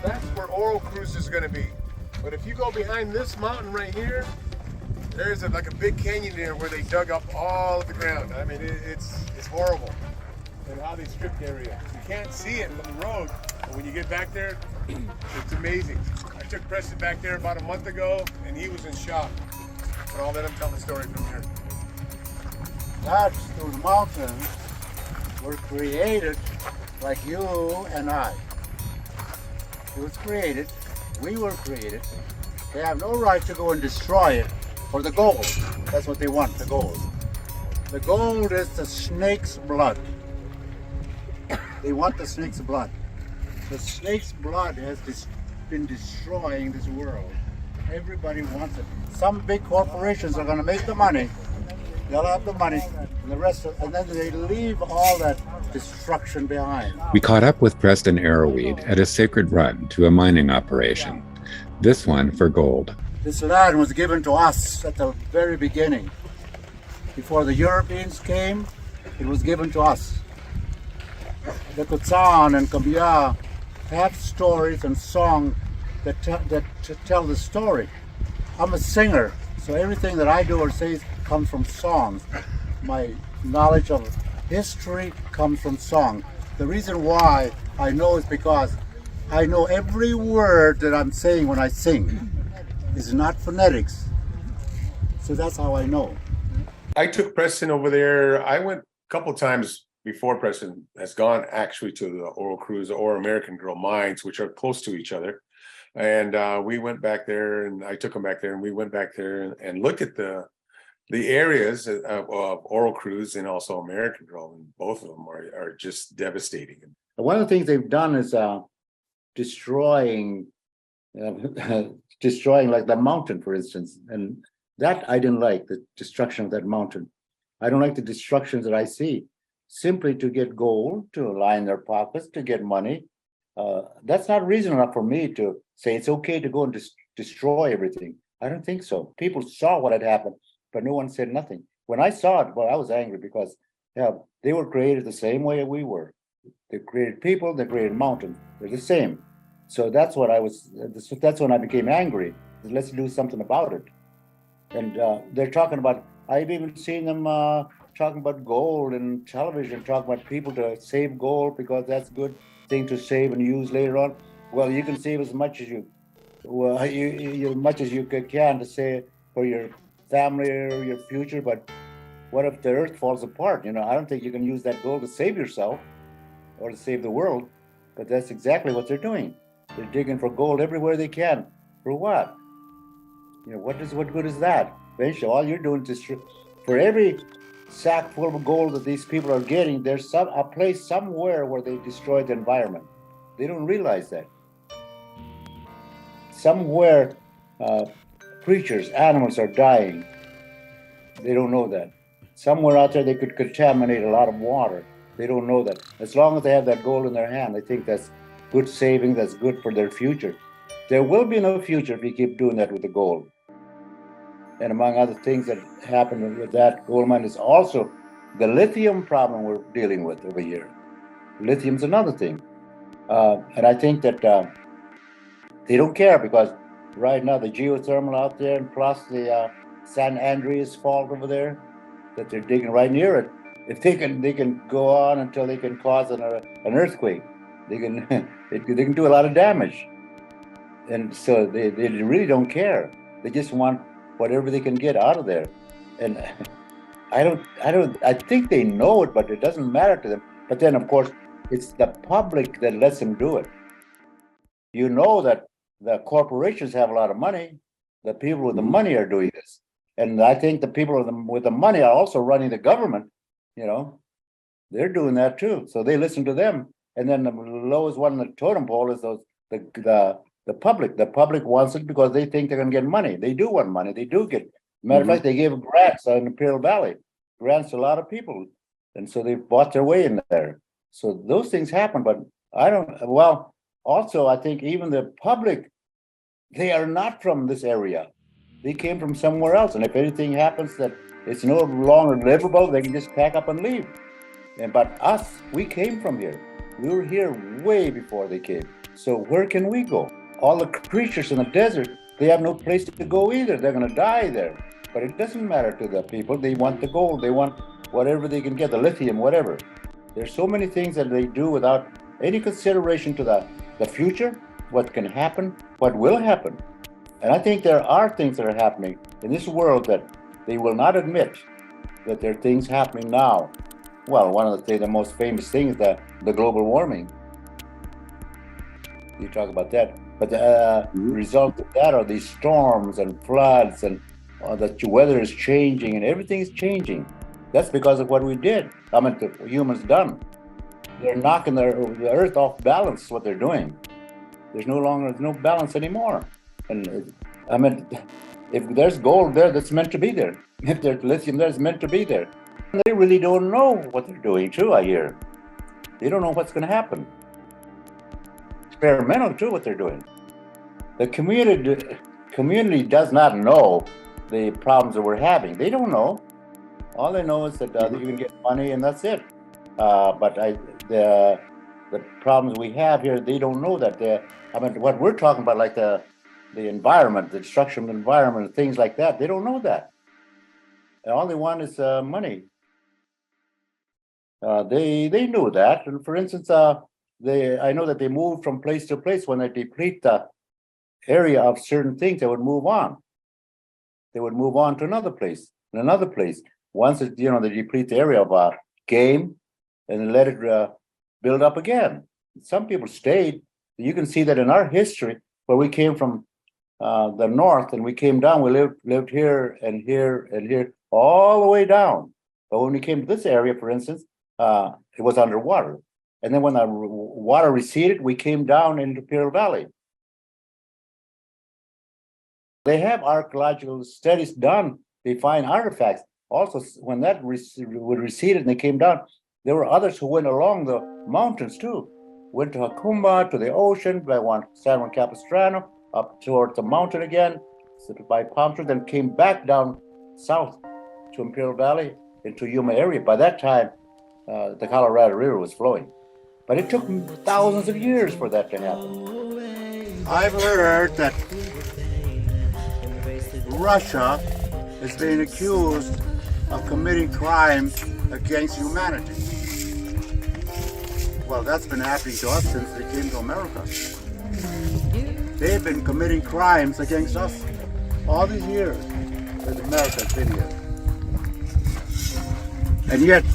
That's where Oro Cruz is going to be. But if you go behind this mountain right here, there's like a big canyon there where they dug up all of the ground. I mean, it's horrible. And how they stripped the area. You can't see it from the road, but when you get back there, it's amazing. I took Preston back there about a month ago, and he was in shock. But I'll let him tell the story from here. Those mountains were created like you and I. It was created, we were created. They have no right to go and destroy it for the gold. That's what they want, the gold. The gold is the snake's blood. They want the snake's blood. The snake's blood has been destroying this world. Everybody wants it. Some big corporations are going to make the money. They'll have the money, and the rest, and then they leave all that destruction behind. We caught up with Preston Arrow-weed at a sacred run to a mining operation. This one for gold. This land was given to us at the very beginning. Before the Europeans came, it was given to us. The Quechan and Kabya have stories and songs that tell the story. I'm a singer, so everything that I do or say comes from songs. My knowledge of history comes from song. The reason why I know is because I know every word that I'm saying when I sing. It's not phonetics. So that's how I know. I took Preston over there. I went a couple times before Preston has gone actually to the Oro Cruz or American Girl mines, which are close to each other. And we went back there, and I took him back there, and we went back there and looked at the areas of Oro Cruz and also American Girl, and both of them are just devastating. One of the things they've done is destroying like the mountain, for instance, and that I didn't like, the destruction of that mountain. I don't like the destructions that I see, simply to get gold, to line their pockets, to get money. That's not reason enough for me to say it's okay to go and destroy everything. I don't think so. People saw what had happened, but no one said nothing. When I saw it, well, I was angry because they were created the same way we were. They created people, they created mountains. They're the same. So that's what that's when I became angry. Let's do something about it. And they're talking about, I've even seen them talking about gold and television, talking about people to save gold because that's a good thing to save and use later on. Well, you can save as much as you can to save for your family or your future, but what if the earth falls apart? I don't think you can use that gold to save yourself or to save the world, but that's exactly what they're doing. They're digging for gold everywhere they can. For what? What good is that? Eventually, all you're doing is for every sack full of gold that these people are getting, there's a place somewhere where they destroy the environment. They don't realize that. Somewhere, creatures, animals are dying. They don't know that. Somewhere out there, they could contaminate a lot of water. They don't know that. As long as they have that gold in their hand, they think that's good saving, that's good for their future. There will be no future if you keep doing that with the gold. And among other things that happen with that gold mine is also the lithium problem we're dealing with over here. Lithium's another thing. And I think that they don't care because right now the geothermal out there and plus the San Andreas fault over there that they're digging right near it. If they can go on until they can cause an earthquake. They can do a lot of damage. And so they really don't care. They just want whatever they can get out of there. And I think they know it, but it doesn't matter to them. But then, of course, it's the public that lets them do it. You know that the corporations have a lot of money. The people with the money are doing this. And I think the people with the money are also running the government. They're doing that too. So they listen to them. And then the lowest one on the totem pole is the public. The public wants it because they think they're going to get money. They do want money. They do get. Matter of fact, they gave grants in Imperial Valley, grants to a lot of people, and so they bought their way in there. So those things happen, but I don't. Well, also I think even the public, they are not from this area. They came from somewhere else, and if anything happens that it's no longer livable, they can just pack up and leave. But us, we came from here. We were here way before they came. So where can we go? All the creatures in the desert, they have no place to go either. They're going to die there. But it doesn't matter to the people. They want the gold. They want whatever they can get, the lithium, whatever. There's so many things that they do without any consideration to the future, what can happen, what will happen. And I think there are things that are happening in this world that they will not admit that there are things happening now. Well, one of the most famous things is the global warming. You talk about that. But the result of that are these storms and floods, and the weather is changing and everything is changing. That's because of what we did. I mean, the humans done. They're knocking the earth off balance, what they're doing. There's no balance anymore. And I mean, if there's gold there, that's meant to be there. If there's lithium there, it's meant to be there. And they really don't know what they're doing too, I hear. They don't know what's going to happen. Experimental too, what they're doing. The community does not know the problems that we're having. They don't know. All they know is that you can get money and that's it. But the problems we have here, they don't know that. I mean, what we're talking about, like the environment, the destruction of the environment, and things like that, they don't know that. And all they want is money. They knew that. And for instance, I know that they move from place to place. When they deplete the area of certain things, they would move on. They would move on to another place and another place. Once they deplete the area of game, and then let it build up again. Some people stayed. You can see that in our history, where we came from the north and we came down. We lived here and here and here, all the way down. But when we came to this area, for instance, it was underwater. And then when the water receded, we came down into Imperial Valley. They have archaeological studies done. They find artifacts. Also, when that receded and they came down, there were others who went along the mountains too. Went to Jacumba, to the ocean, by San Juan Capistrano, up towards the mountain again, by Palm Trees, then came back down south to Imperial Valley, into Yuma area. By that time, the Colorado River was flowing. But it took thousands of years for that to happen. I've heard that Russia is being accused of committing crimes against humanity. Well, that's been happening to us since they came to America. They've been committing crimes against us all these years that America's been here. And yet,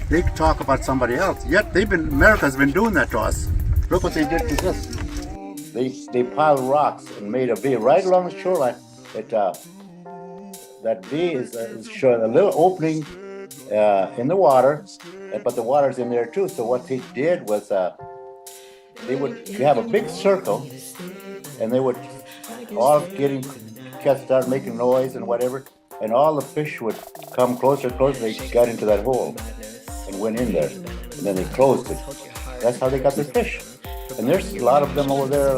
they talk about somebody else. Yet America's been doing that to us. Look what they did to us. They piled rocks and made a V right along the shoreline. That V is showing a little opening in the water, but the water's in there too. So what they did was they would have a big circle, and they would all start making noise and whatever, and all the fish would come closer. They got into that hole and went in there, and then they closed it. That's how they got their fish. And there's a lot of them over there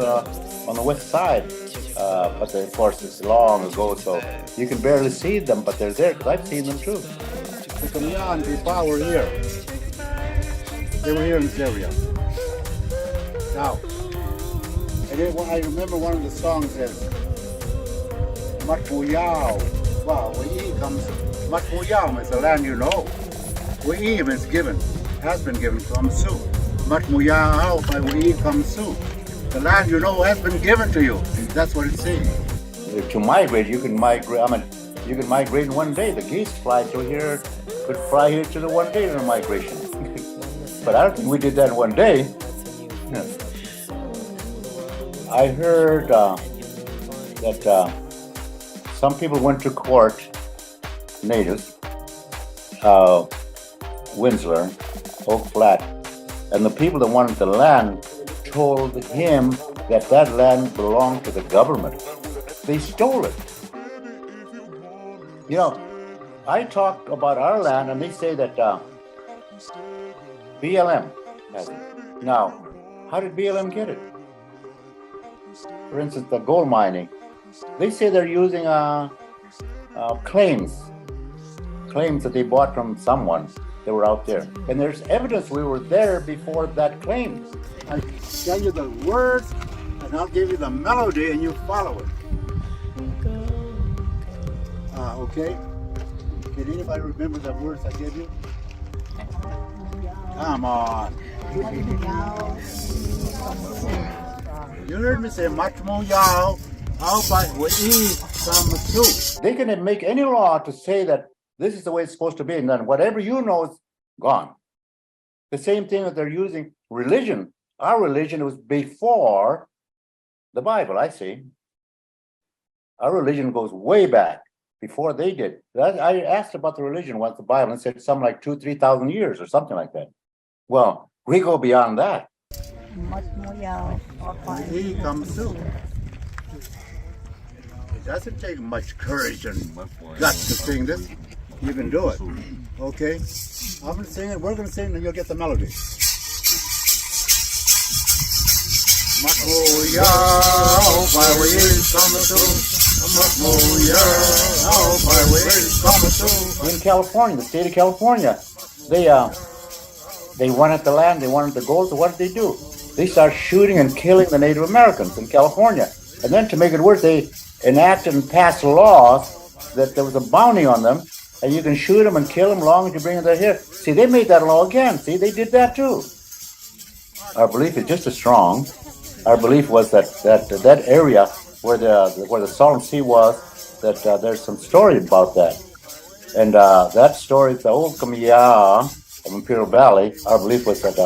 on the west side. But of course, it's long ago, so you can barely see them, but they're there, because I've seen them too. The Quechan people were here. They were here in this area. Now, I remember one of the songs says, Matmuyao. Wow, Wei comes, Matmuyao is the land you know. Wei means given, has been given, comes soon. Matmuyao by Wei comes soon. The land you know has been given to you. That's what it's saying. To migrate, you can migrate. I mean, you can migrate in one day. The geese fly through here, could fly here to the one day in a migration. But I don't think we did that in one day. I heard that some people went to court, natives, Winslow, Oak Flat, and the people that wanted the land told him that land belonged to the government. They stole it. You know, I talk about our land, and they say that BLM has it. Now, how did BLM get it? For instance, the gold mining. They say they're using claims that they bought from someone, that were out there. And there's evidence we were there before that claim. I tell you the words, and I'll give you the melody, and you follow it. Okay? Can anybody remember the words I gave you? Come on. You heard me say much more y'all. How about we eat some soup? They can make any law to say that this is the way it's supposed to be, and then whatever you know is gone. The same thing that they're using religion. Our religion was before the Bible, I see. Our religion goes way back before they did. I asked about the religion once, the Bible, and said something like 2,000-3,000 years or something like that. Well, we go beyond that. He comes soon. It doesn't take much courage and guts to sing this. You can do it. Okay? I'm going to sing it, we're going to sing, and you'll get the melody. In California, the state of California, they wanted the land, they wanted the gold, so what did they do? They started shooting and killing the Native Americans in California. And then to make it worse, they enacted and passed laws that there was a bounty on them, and you can shoot them and kill them as long as you bring them here. See, they made that law again. See, they did that too. Our belief is just as strong. Our belief was that area where the Salton Sea was, that there's some story about that. And that story, the old Kamiya of Imperial Valley, our belief was that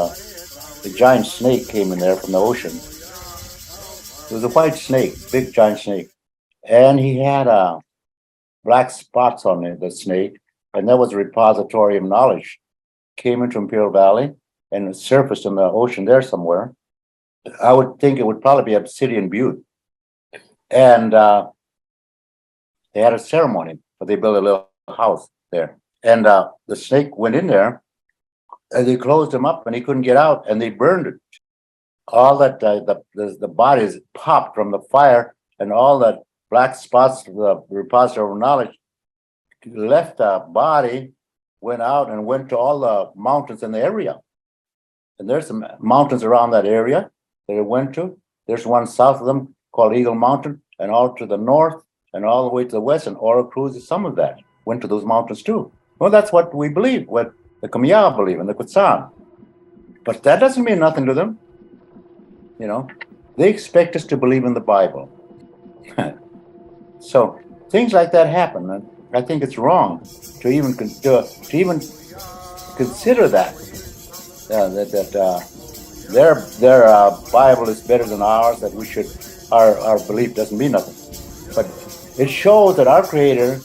the giant snake came in there from the ocean. It was a white snake, big giant snake. And he had black spots on the snake, and that was a repository of knowledge. Came into Imperial Valley and surfaced in the ocean there somewhere. I would think it would probably be Obsidian Butte. And they had a ceremony, but they built a little house there. And the snake went in there, and they closed him up, and he couldn't get out, and they burned it. All that, the bodies popped from the fire, and all that black spots, the repository of knowledge, left the body, went out, and went to all the mountains in the area. And there's some mountains around that area that it went to. There's one south of them called Eagle Mountain, and all to the north, and all the way to the west, and Oro Cruz is some of that. Went to those mountains too. Well, that's what we believe, what the Kamiya believe, and the Quechan. But that doesn't mean nothing to them. You know, they expect us to believe in the Bible. So things like that happen, and I think it's wrong to even consider that their Bible is better than ours. That we should our belief doesn't mean nothing. But it shows that our Creator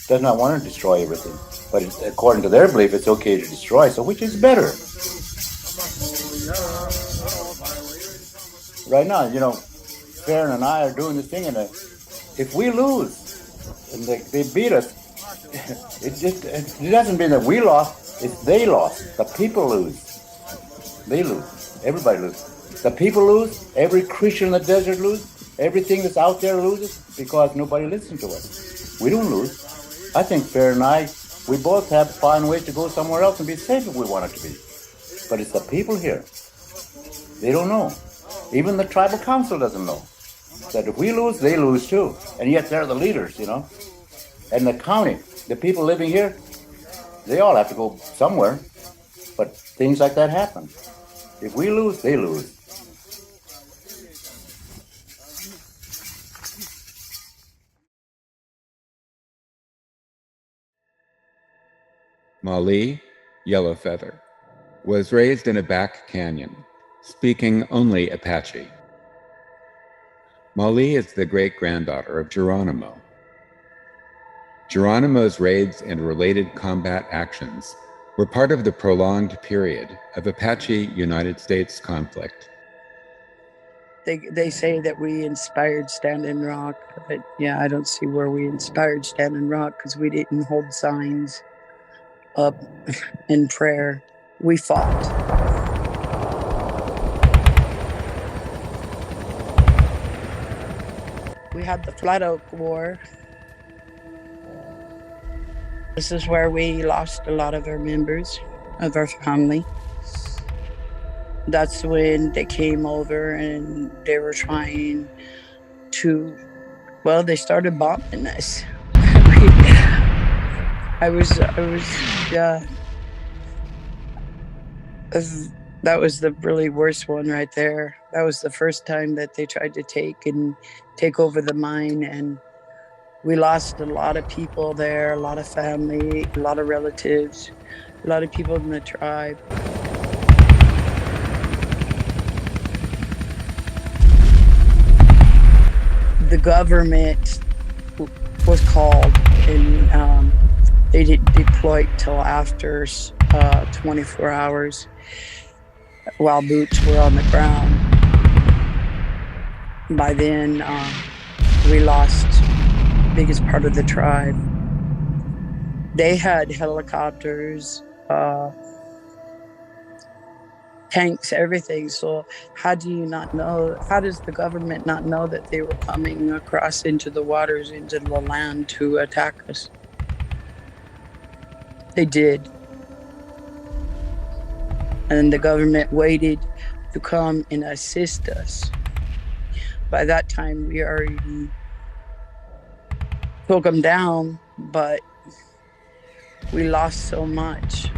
does not want to destroy everything. But according to their belief, it's okay to destroy. So which is better? Right now, you know, Farron and I are doing this thing, and if we lose and they beat us, it doesn't mean that we lost. It's they lost. The people lose. They lose. Everybody loses. The people lose. Every creature in the desert loses. Everything that's out there loses because nobody listens to us. We don't lose. I think Farron and I, we both have to find ways to go somewhere else and be safe if we want it to be. But it's the people here. They don't know. Even the tribal council doesn't know that if we lose, they lose too. And yet they're the leaders, you know. And the county, the people living here, they all have to go somewhere. But things like that happen. If we lose, they lose. Mali, Yellow Feather, was raised in a back canyon, speaking only Apache. Mali is the great-granddaughter of Geronimo. Geronimo's raids and related combat actions were part of the prolonged period of Apache-United States conflict. They say that we inspired Standing Rock, but yeah, I don't see where we inspired Standing Rock because we didn't hold signs up in prayer. We fought. We had the Flat Oak War. This is where we lost a lot of our members. of our family. That's when they came over and they were trying to, well, they started bombing us. That was the really worst one right there. That was the first time that they tried to take over the mine, and we lost a lot of people there, a lot of family, a lot of relatives, a lot of people in the tribe. The government was called, and they didn't deploy till after 24 hours while boots were on the ground. By then, we lost the biggest part of the tribe. They had helicopters, tanks, everything. So how do you not know? How does the government not know that they were coming across into the waters, into the land to attack us? They did. And the government waited to come and assist us. By that time, we already took them down, but we lost so much.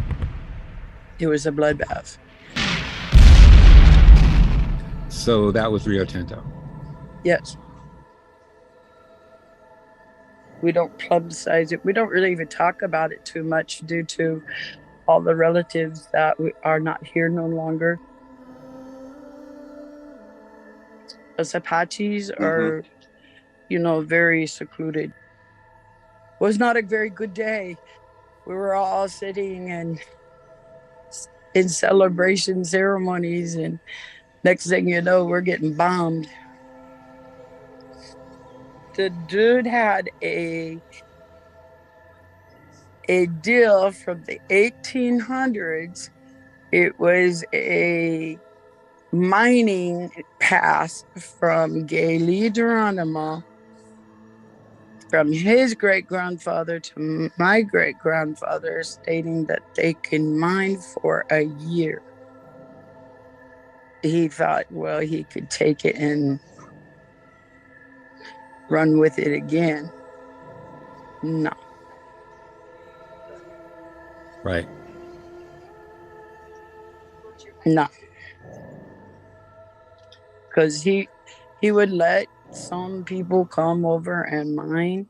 It was a bloodbath. So that was Rio Tinto. Yes. We don't publicize it. We don't really even talk about it too much due to all the relatives that are not here no longer. Us Apaches are, very secluded. It was not a very good day. We were all sitting and in celebration ceremonies, and next thing you know, we're getting bombed. The dude had a deal from the 1800s. It was a mining pass from Gayle Geronimo, from his great-grandfather to my great-grandfather, stating that they can mine for a year. He thought, well, he could take it and run with it again. No. Right. No. Because he would let some people come over and mine,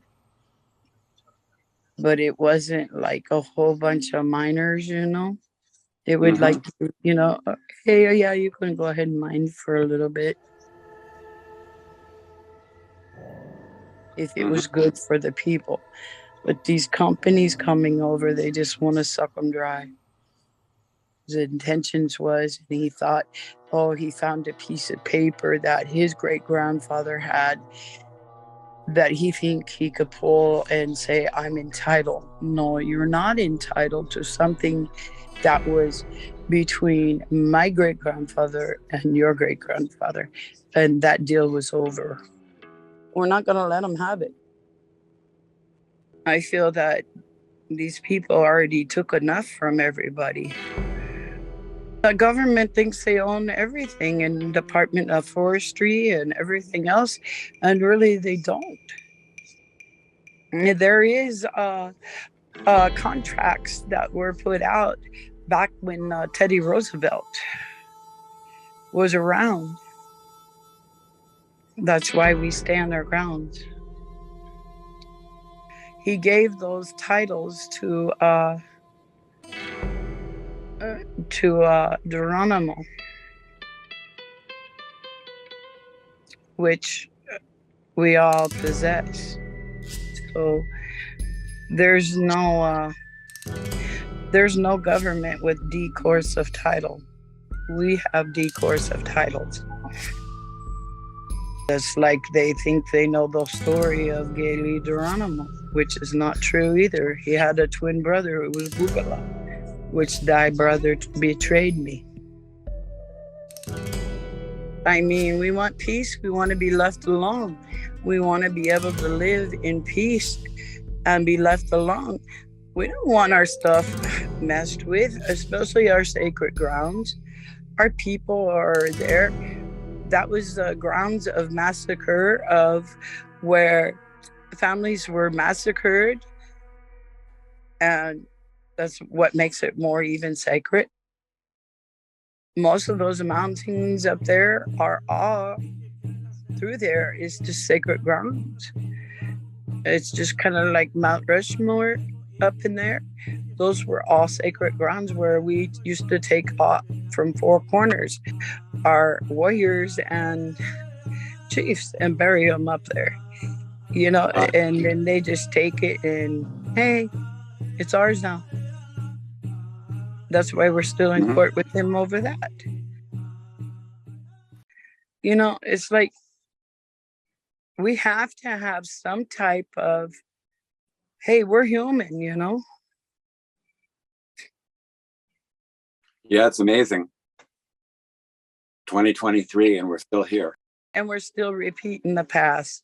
but it wasn't like a whole bunch of miners, It would hey, yeah, you can go ahead and mine for a little bit. If it was good for the people. But these companies coming over, they just want to suck them dry. His intentions was, and he thought, he found a piece of paper that his great-grandfather had that he think he could pull and say, I'm entitled. No, you're not entitled to something that was between my great-grandfather and your great-grandfather. And that deal was over. We're not going to let them have it. I feel that these people already took enough from everybody. The government thinks they own everything, and Department of Forestry and everything else, and really they don't. There is contracts that were put out back when Teddy Roosevelt was around. That's why we stand our ground. He gave those titles to Geronimo, which we all possess. So there's no government with D-course of title. We have D-course of titles. It's like they think they know the story of Gayle Geronimo, which is not true either. He had a twin brother. It was Bugala, which thy brother betrayed me. I mean, we want peace. We want to be left alone. We want to be able to live in peace and be left alone. We don't want our stuff messed with, especially our sacred grounds. Our people are there. That was the grounds of massacre, of where families were massacred, and that's what makes it more even sacred. Most of those mountains up there are all through there is just sacred grounds. It's just kind of like Mount Rushmore up in there. Those were all sacred grounds where we used to take off from four corners our warriors and chiefs and bury them up there, you know, and then they just take it and, hey, it's ours now. That's why we're still in court with them over that. You know, it's like we have to have some type of, hey, we're human, you know? Yeah, it's amazing. 2023 and we're still here. And we're still repeating the past.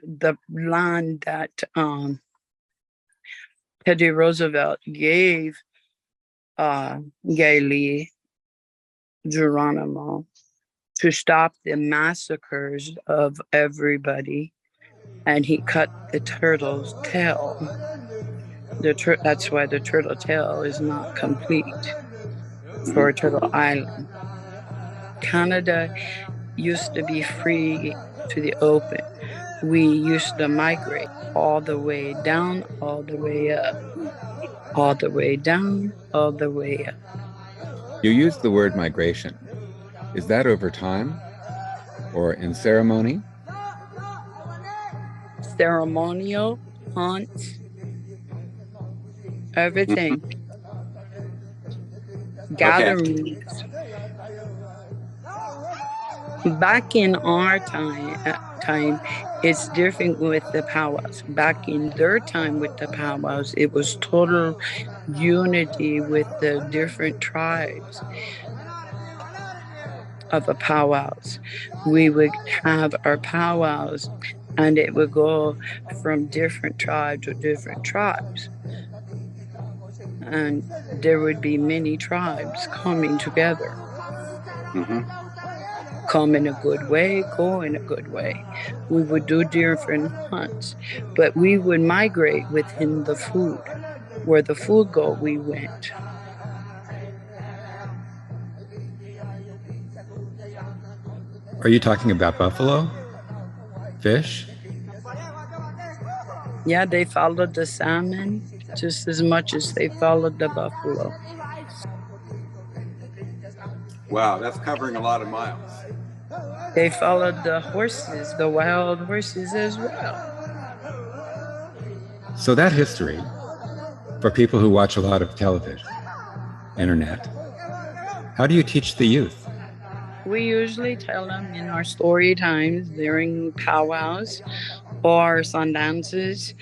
The land that Teddy Roosevelt gave Gailey Geronimo to stop the massacres of everybody, and he cut the turtle's tail. That's why the turtle tail is not complete for Turtle Island. Canada used to be free to the open. We used to migrate all the way down, all the way up, all the way down, all the way up. You use the word migration. Is that over time or in ceremony? Ceremonial, hunts, everything. Gatherings. Back in our time, it's different with the powwows. Back in their time with the powwows, it was total unity with the different tribes of the powwows. We would have our powwows, and it would go from different tribe to different tribes. And there would be many tribes coming together. Come in a good way, go in a good way. We would do different hunts, but we would migrate within the food. Where the food go, we went. Are you talking about buffalo? Fish? Yeah, they followed the salmon just as much as they followed the buffalo. Wow, that's covering a lot of miles. They followed the horses, the wild horses as well. So that history, for people who watch a lot of television, internet, how do you teach the youth? We usually tell them in our story times during powwows or sundances,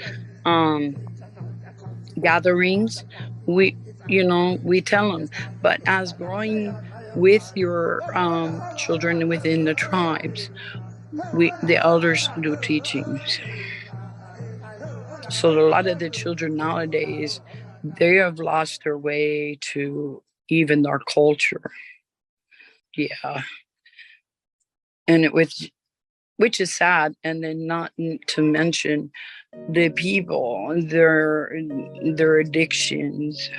gatherings. We tell them. But as growing with your children within the tribes, the elders do teachings. So a lot of the children nowadays, they have lost their way to even their culture. Yeah. And which is sad. And then not to mention the people, their addictions.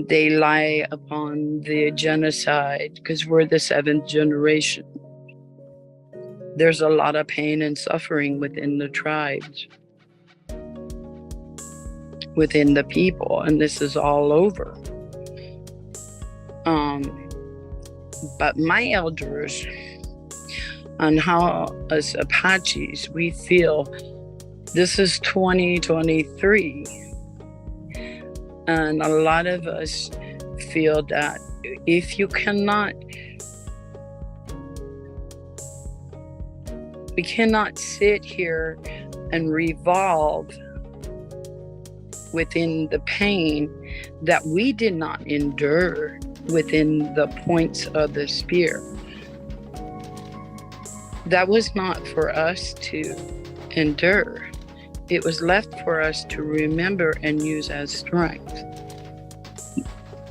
They lie upon the genocide because we're the 7th generation. There's a lot of pain and suffering within the tribes, within the people, and this is all over. But my elders, on how as Apaches, we feel this is 2023. And a lot of us feel that if you cannot, we cannot sit here and revolve within the pain that we did not endure within the points of the spear. That was not for us to endure. It was left for us to remember and use as strength.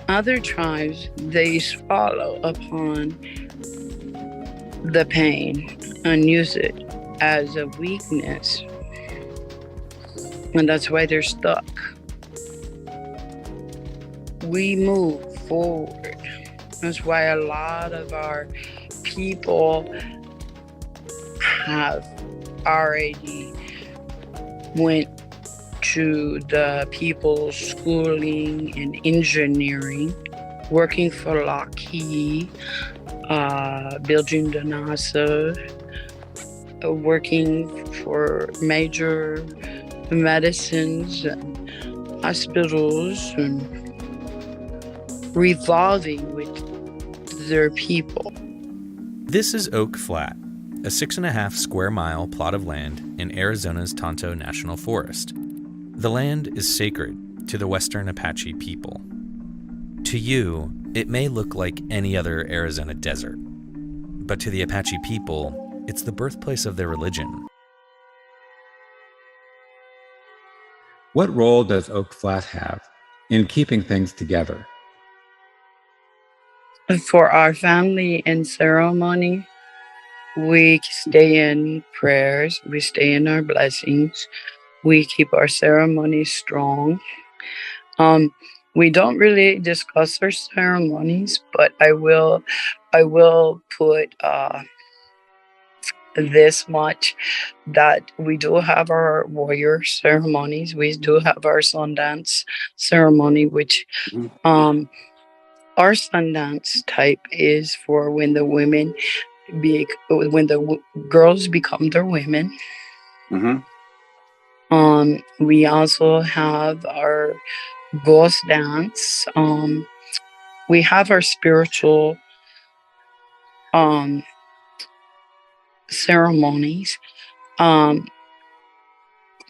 Other tribes, they swallow upon the pain and use it as a weakness. And that's why they're stuck. We move forward. That's why a lot of our people have already went to the people's schooling in engineering, working for Lockheed, building the NASA, working for major medicines and hospitals, and revolving with their people. This is Oak Flat, a 6.5 square mile plot of land in Arizona's Tonto National Forest. The land is sacred to the Western Apache people. To you, it may look like any other Arizona desert, but to the Apache people, it's the birthplace of their religion. What role does Oak Flat have in keeping things together? For our family and ceremony, we stay in prayers, we stay in our blessings, we keep our ceremonies strong. We don't really discuss our ceremonies, but I will put this much, that we do have our warrior ceremonies. We do have our Sundance ceremony, which our Sundance type is for when the women when the girls become their women. We also have our ghost dance. We have our spiritual ceremonies.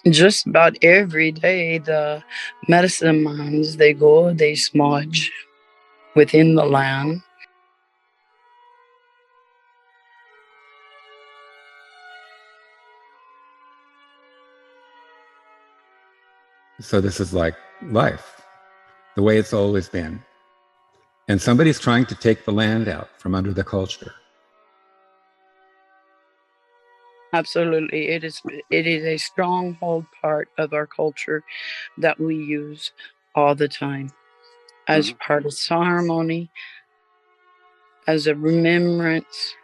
Just about every day, the medicine mans, they go, they smudge within the land. So this is like life, the way it's always been. And somebody's trying to take the land out from under the culture. Absolutely. It is a stronghold part of our culture that we use all the time as part of ceremony, as a remembrance,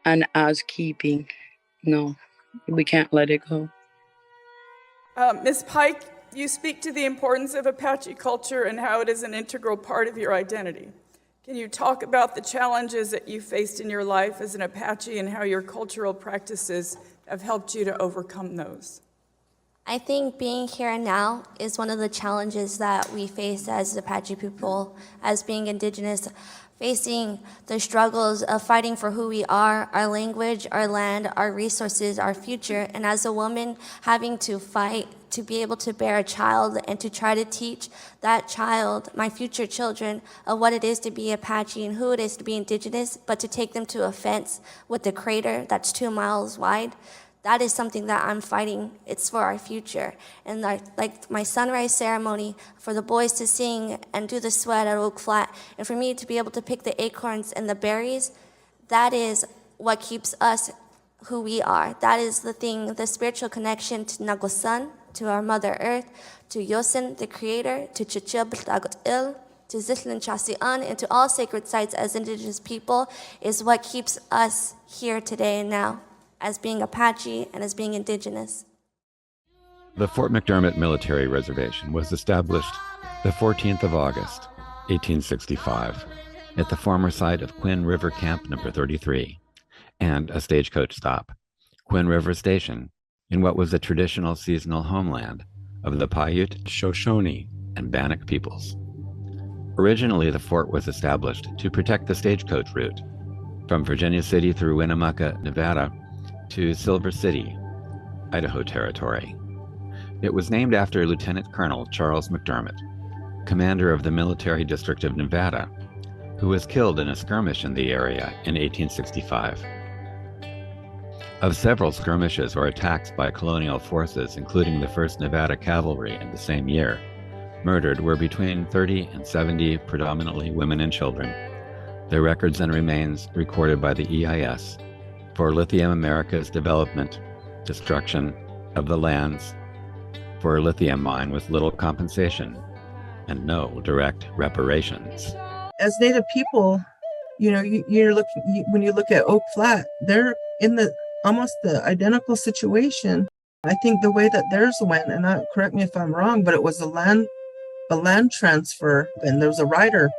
and as keeping. No, we can't let it go. Ms. Pike, you speak to the importance of Apache culture and how it is an integral part of your identity. Can you talk about the challenges that you faced in your life as an Apache and how your cultural practices have helped you to overcome those? I think being here now is one of the challenges that we face as Apache people, as being Indigenous, facing the struggles of fighting for who we are, our language, our land, our resources, our future, and as a woman, having to fight to be able to bear a child and to try to teach that child, my future children, of what it is to be Apache and who it is to be Indigenous, but to take them to a fence with a crater that's 2 miles wide. That is something that I'm fighting. It's for our future. And like my sunrise ceremony, for the boys to sing and do the sweat at Oak Flat, and for me to be able to pick the acorns and the berries, that is what keeps us who we are. That is the thing, the spiritual connection to Nagosan, to our Mother Earth, to Yosen, the Creator, to Chichib Dagot Il, to Zitlan Chasian, and to all sacred sites as Indigenous people is what keeps us here today and now, as being Apache and as being Indigenous. The Fort McDermott Military Reservation was established the 14th of August, 1865. at the former site of Quinn River Camp number 33, and a stagecoach stop, Quinn River Station, in what was the traditional seasonal homeland of the Paiute, Shoshone, and Bannock peoples. Originally, the fort was established to protect the stagecoach route from Virginia City through Winnemucca, Nevada, to Silver City, Idaho Territory. It was named after Lieutenant Colonel Charles McDermott, commander of the Military District of Nevada, who was killed in a skirmish in the area in 1865. Of several skirmishes or attacks by colonial forces, including the 1st Nevada Cavalry in the same year, murdered were between 30 and 70 predominantly women and children. Their records and remains recorded by the EIS for Lithium America's development, destruction of the lands for a lithium mine with little compensation and no direct reparations. As Native people, when you look at Oak Flat, they're in almost the identical situation. I think the way that theirs went, and correct me if I'm wrong, but it was a land transfer, and there was a rider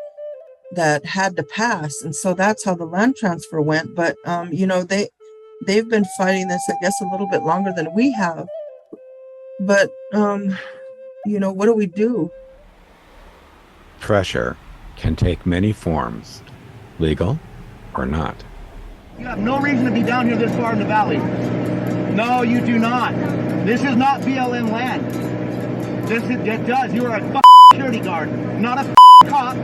that had to pass, and so that's how the land transfer went. But they've been fighting this, I guess, a little bit longer than we have. But what do we do? Pressure can take many forms, legal or not. You have no reason to be down here this far in the valley. No, you do not. This is not BLM land. It does. You are a security guard, not a cop.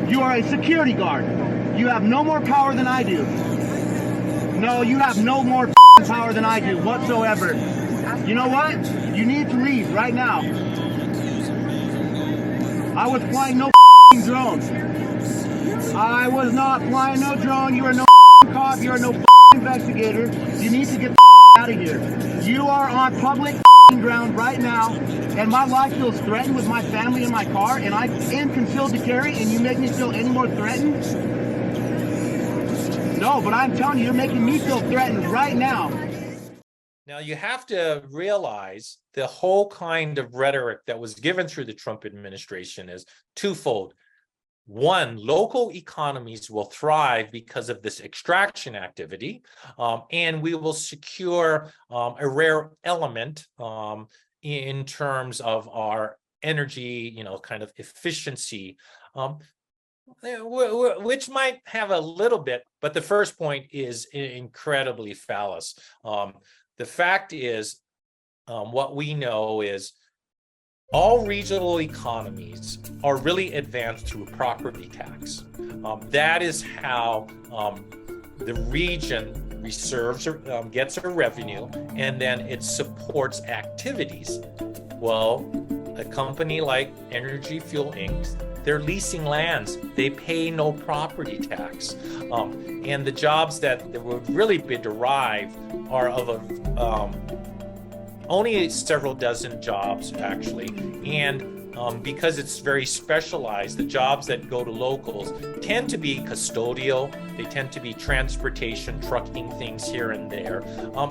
You are a security guard. You have no more power than I do. No, you have no more power than I do whatsoever. You know what? You need to leave right now. I was flying no drone. I was not flying no drone. You are no cop. You are no investigator. You need to get out of here. You are on public ground right now, and my life feels threatened with my family in my car, and I am concealed to carry, and you make me feel any more threatened? No, but I'm telling you, you're making me feel threatened right now. Now, you have to realize the whole kind of rhetoric that was given through the Trump administration is twofold. One, local economies will thrive because of this extraction activity, and we will secure a rare element in terms of our energy, kind of efficiency, which might have a little bit, but the first point is incredibly fallacious. The fact is, what we know is all regional economies are really advanced through property tax. That is how the region reserves or gets a revenue, and then it supports activities. Well, a company like Energy Fuel Inc., they're leasing lands. They pay no property tax. And the jobs that would really be derived are of only several dozen jobs, actually. And because it's very specialized, the jobs that go to locals tend to be custodial. They tend to be transportation, trucking things here and there.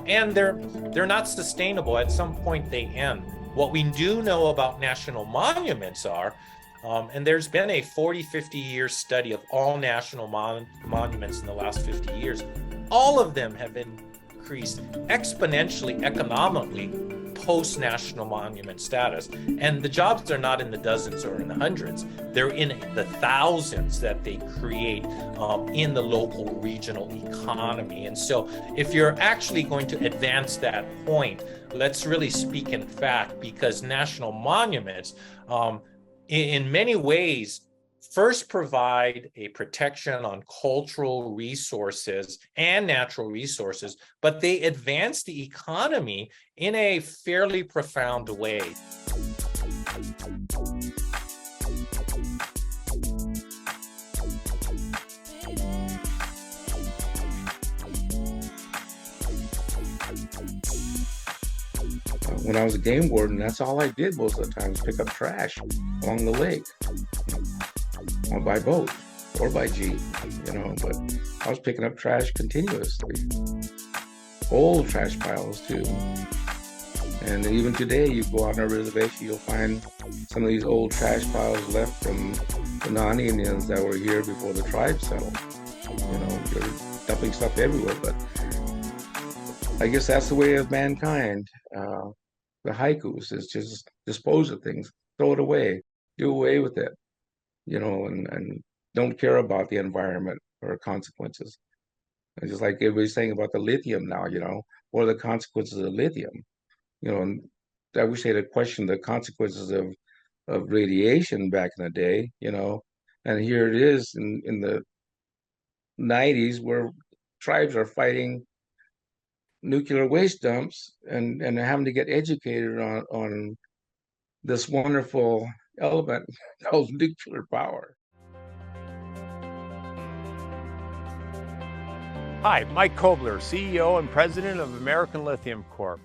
And they're not sustainable. At some point, they end. What we do know about national monuments are, and there's been a 40-50-year study of all national monuments in the last 50 years. All of them have increased exponentially economically post-national monument status. And the jobs are not in the dozens or in the hundreds. They're in the thousands that they create in the local regional economy. And so if you're actually going to advance that point, let's really speak in fact, because national monuments, in many ways, first provide a protection on cultural resources and natural resources, but they advance the economy in a fairly profound way. When I was a game warden, that's all I did most of the time, was pick up trash along the lake, or by boat or by jeep, but I was picking up trash continuously. Old trash piles too. And even today, you go on a reservation, you'll find some of these old trash piles left from the non-Indians that were here before the tribe settled. You know, you're dumping stuff everywhere, but I guess that's the way of mankind. The haikus is just dispose of things, throw it away, do away with it, you know, and don't care about the environment or consequences. It's just like everybody's saying about the lithium now, you know, what are the consequences of lithium? You know, and I wish they'd have questioned the consequences of radiation back in the day, you know, and here it is in the 90s where tribes are fighting nuclear waste dumps and having to get educated on this wonderful element called nuclear power. Hi, Mike Kobler, CEO and President of American Lithium Corp.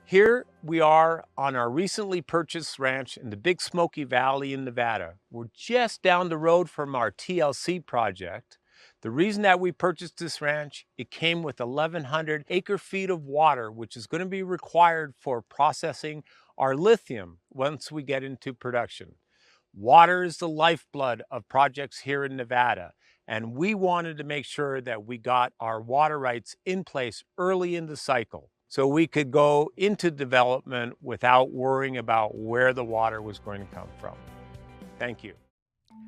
Here we are on our recently purchased ranch in the Big Smoky Valley in Nevada. We're just down the road from our TLC project. The reason that we purchased this ranch, it came with 1,100 acre-feet of water, which is going to be required for processing our lithium once we get into production. Water is the lifeblood of projects here in Nevada, and we wanted to make sure that we got our water rights in place early in the cycle so we could go into development without worrying about where the water was going to come from. Thank you.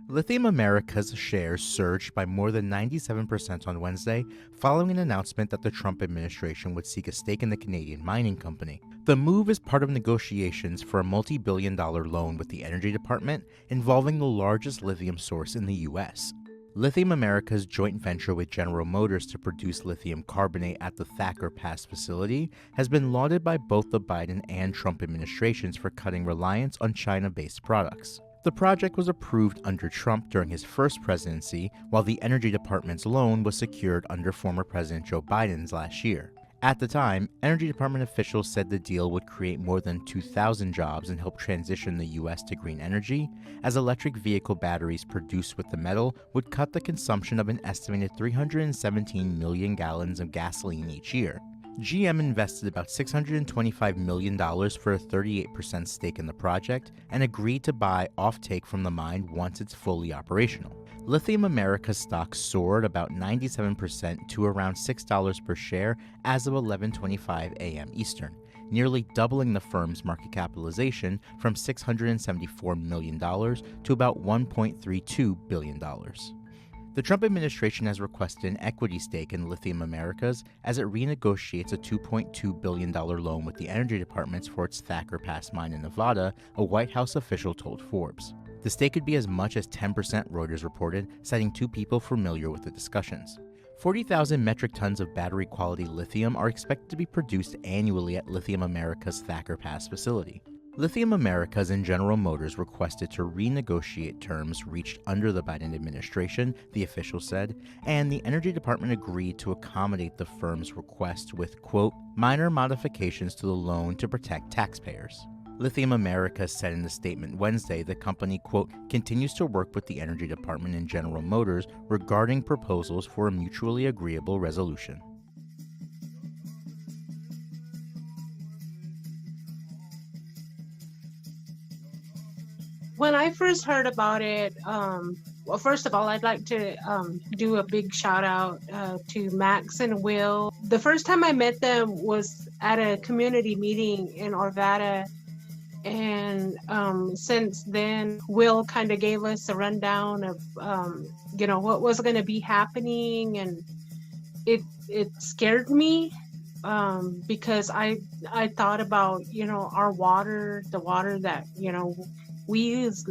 Lithium America's shares surged by more than 97% on Wednesday, following an announcement that the Trump administration would seek a stake in the Canadian mining company. The move is part of negotiations for a multi-billion-dollar loan with the Energy Department involving the largest lithium source in the U.S. Lithium America's joint venture with General Motors to produce lithium carbonate at the Thacker Pass facility has been lauded by both the Biden and Trump administrations for cutting reliance on China-based products. The project was approved under Trump during his first presidency, while the Energy Department's loan was secured under former President Joe Biden's last year. At the time, Energy Department officials said the deal would create more than 2,000 jobs and help transition the U.S. to green energy, as electric vehicle batteries produced with the metal would cut the consumption of an estimated 317 million gallons of gasoline each year. GM invested about $625 million for a 38% stake in the project and agreed to buy offtake from the mine once it's fully operational. Lithium America's stock soared about 97% to around $6 per share as of 11:25 a.m. Eastern, nearly doubling the firm's market capitalization from $674 million to about $1.32 billion. The Trump administration has requested an equity stake in Lithium Americas as it renegotiates a $2.2 billion loan with the Energy Department for its Thacker Pass mine in Nevada, a White House official told Forbes. The stake could be as much as 10%, Reuters reported, citing two people familiar with the discussions. 40,000 metric tons of battery-quality lithium are expected to be produced annually at Lithium America's Thacker Pass facility. Lithium Americas and General Motors requested to renegotiate terms reached under the Biden administration, the official said, and the Energy Department agreed to accommodate the firm's request with, quote, minor modifications to the loan to protect taxpayers. Lithium America said in a statement Wednesday the company, quote, continues to work with the Energy Department and General Motors regarding proposals for a mutually agreeable resolution. When I first heard about it, well, first of all, I'd like to do a big shout out to Max and Will. The first time I met them was at a community meeting in Arvada. And since then, Will kind of gave us a rundown of, what was going to be happening. And it scared me because I thought about, our water, the water that, we use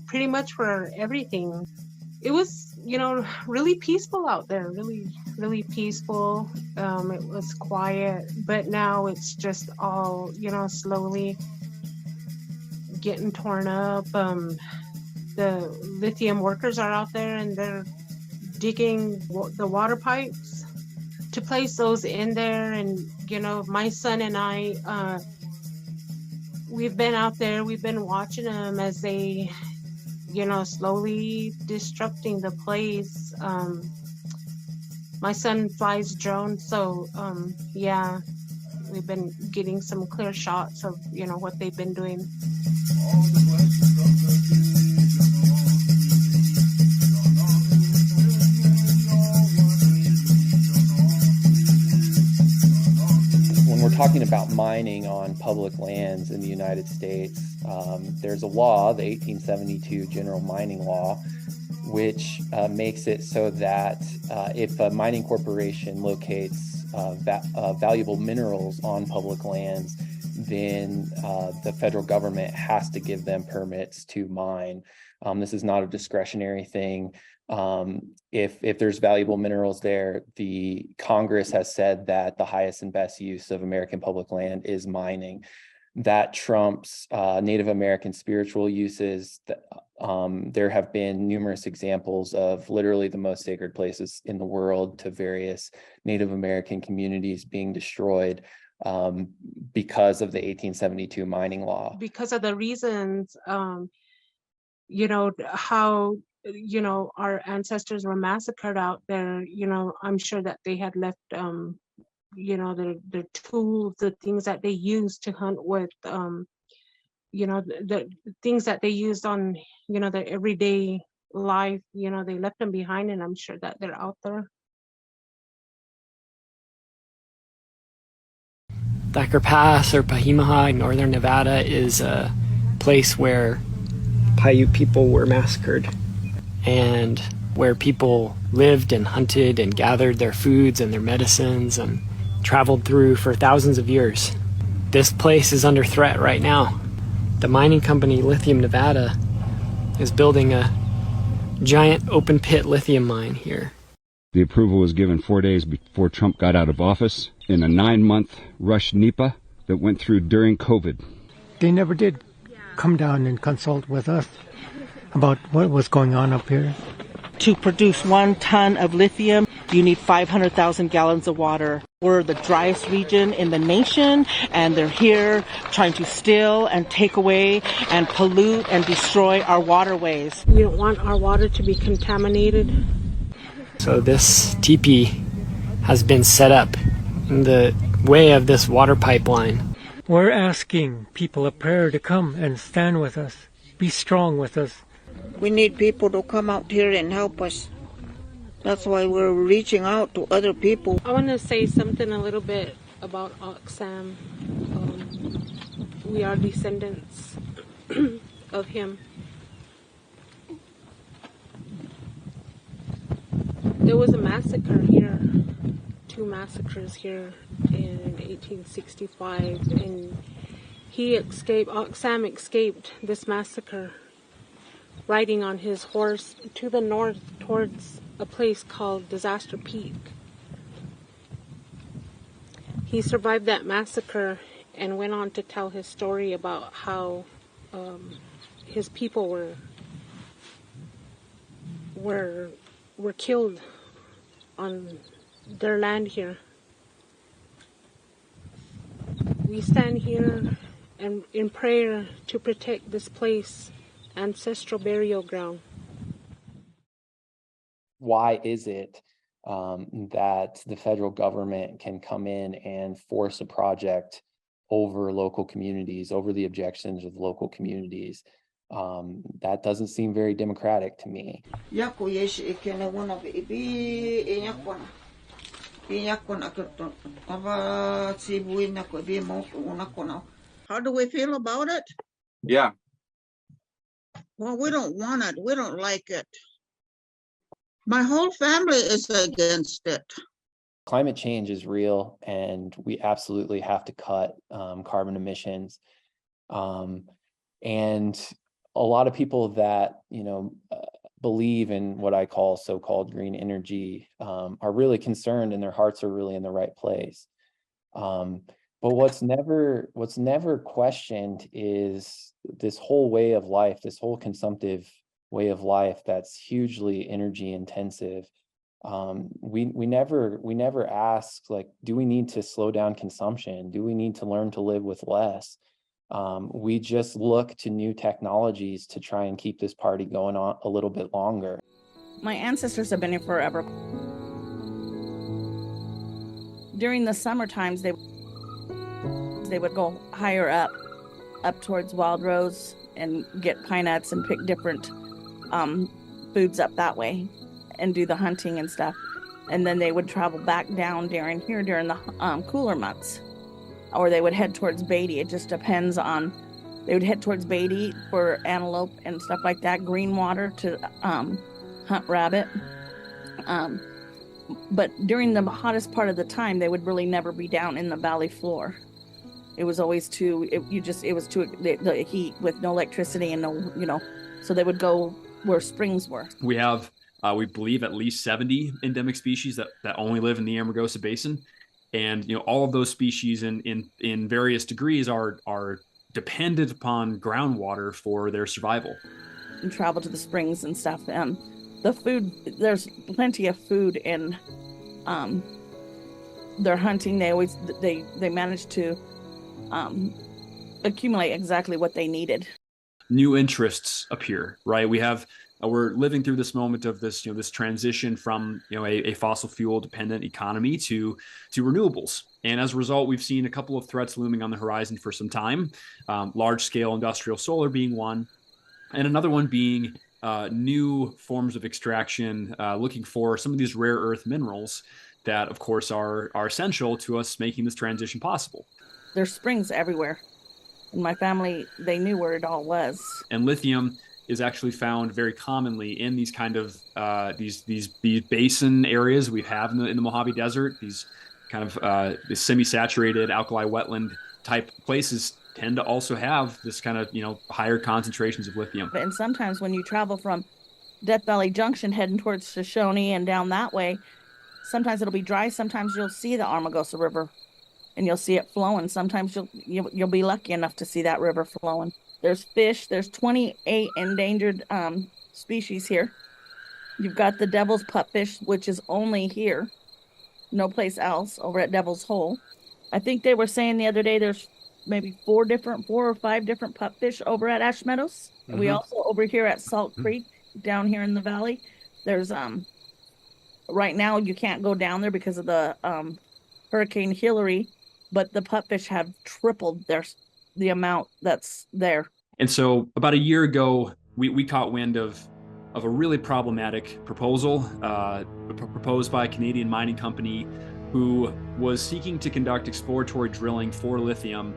pretty much for everything. It was, really peaceful out there, really, really peaceful. It was quiet, but now it's just all, slowly getting torn up. The lithium workers are out there and they're digging the water pipes to place those in there. And, my son and I, we've been out there, we've been watching them as they, slowly destructing the place. My son flies drones, so, yeah, we've been getting some clear shots of, what they've been doing. When we're talking about mining on public lands in the United States, there's a law, the 1872 General Mining Law, which makes it so that if a mining corporation locates valuable minerals on public lands, then the federal government has to give them permits to mine. This is not a discretionary thing. If there's valuable minerals there, the Congress has said that the highest and best use of American public land is mining. That trumps Native American spiritual uses. There have been numerous examples of literally the most sacred places in the world to various Native American communities being destroyed because of the 1872 mining law. Because of the reasons, how, our ancestors were massacred out there, I'm sure that they had left, their tools, the things that they used to hunt with, the things that they used on, their everyday life, they left them behind, and I'm sure that they're out there. Thacker Pass or Pahimaha in northern Nevada is a place where Paiute people were massacred and where people lived and hunted and gathered their foods and their medicines and traveled through for thousands of years. This place is under threat right now. The mining company Lithium Nevada is building a giant open pit lithium mine here. The approval was given 4 days before Trump got out of office in a 9-month rush NEPA that went through during COVID. They never did come down and consult with us about what was going on up here. To produce 1 ton of lithium, you need 500,000 gallons of water. We're the driest region in the nation, and they're here trying to steal and take away and pollute and destroy our waterways. We don't want our water to be contaminated. So this teepee has been set up in the way of this water pipeline. We're asking people of prayer to come and stand with us, be strong with us. We need people to come out here and help us. That's why we're reaching out to other people. I want to say something a little bit about Oksam. We are descendants of him. There was a massacre here, 2 massacres here in 1865, and Oksam escaped this massacre, riding on his horse to the north towards a place called Disaster Peak. He survived that massacre and went on to tell his story about how his people were killed on their land here. We stand here and in prayer to protect this place, ancestral burial ground. Why is it that the federal government can come in and force a project over local communities, over the objections of local communities? That doesn't seem very democratic to me. How do we feel about it? Yeah. Well, we don't want it. We don't like it. My whole family is against it. Climate change is real, and we absolutely have to cut carbon emissions. And a lot of people that believe in what I call so-called green energy are really concerned, and their hearts are really in the right place. But what's never questioned is this whole way of life, this whole consumptive way of life that's hugely energy intensive. We never ask, like, do we need to slow down consumption? Do we need to learn to live with less? We just look to new technologies to try and keep this party going on a little bit longer. My ancestors have been here forever. During the summer times, they would go higher up towards Wild Rose and get pine nuts and pick different foods up that way and do the hunting and stuff. And then they would travel back down during the cooler months, or they would head towards Beatty. It just depends on, they would head towards Beatty for antelope and stuff like that, green water to hunt rabbit. But during the hottest part of the time, they would really never be down in the valley floor. It was always the heat with no electricity and no, so they would go where springs were. We have, we believe, at least 70 endemic species that only live in the Amargosa Basin. And, all of those species in various degrees are dependent upon groundwater for their survival. And travel to the springs and stuff. The food, there's plenty of food in their hunting. They managed to accumulate exactly what they needed. New interests appear, right? We're living through this moment of this, this transition from, a fossil fuel dependent economy to renewables. And as a result, we've seen a couple of threats looming on the horizon for some time. Large scale industrial solar being one, and another one being new forms of extraction, looking for some of these rare earth minerals that, of course, are essential to us making this transition possible. There's springs everywhere. In my family, they knew where it all was. And lithium is actually found very commonly in these kind of these basin areas we have in the Mojave Desert. These kind of semi-saturated alkali wetland type places tend to also have this kind of higher concentrations of lithium. And sometimes when you travel from Death Valley Junction heading towards Shoshone and down that way, sometimes it'll be dry. Sometimes you'll see the Amargosa River and you'll see it flowing. Sometimes you'll be lucky enough to see that river flowing. There's fish. There's 28 endangered species here. You've got the devil's pupfish, which is only here, no place else, over at Devil's Hole. I think they were saying the other day there's maybe 4 or 5 different pupfish over at Ash Meadows. Mm-hmm. We also over here at Salt Creek, down here in the valley, there's right now you can't go down there because of the Hurricane Hillary, but the pupfish have tripled the amount that's there. And so about a year ago, we caught wind of a really problematic proposal proposed by a Canadian mining company who was seeking to conduct exploratory drilling for lithium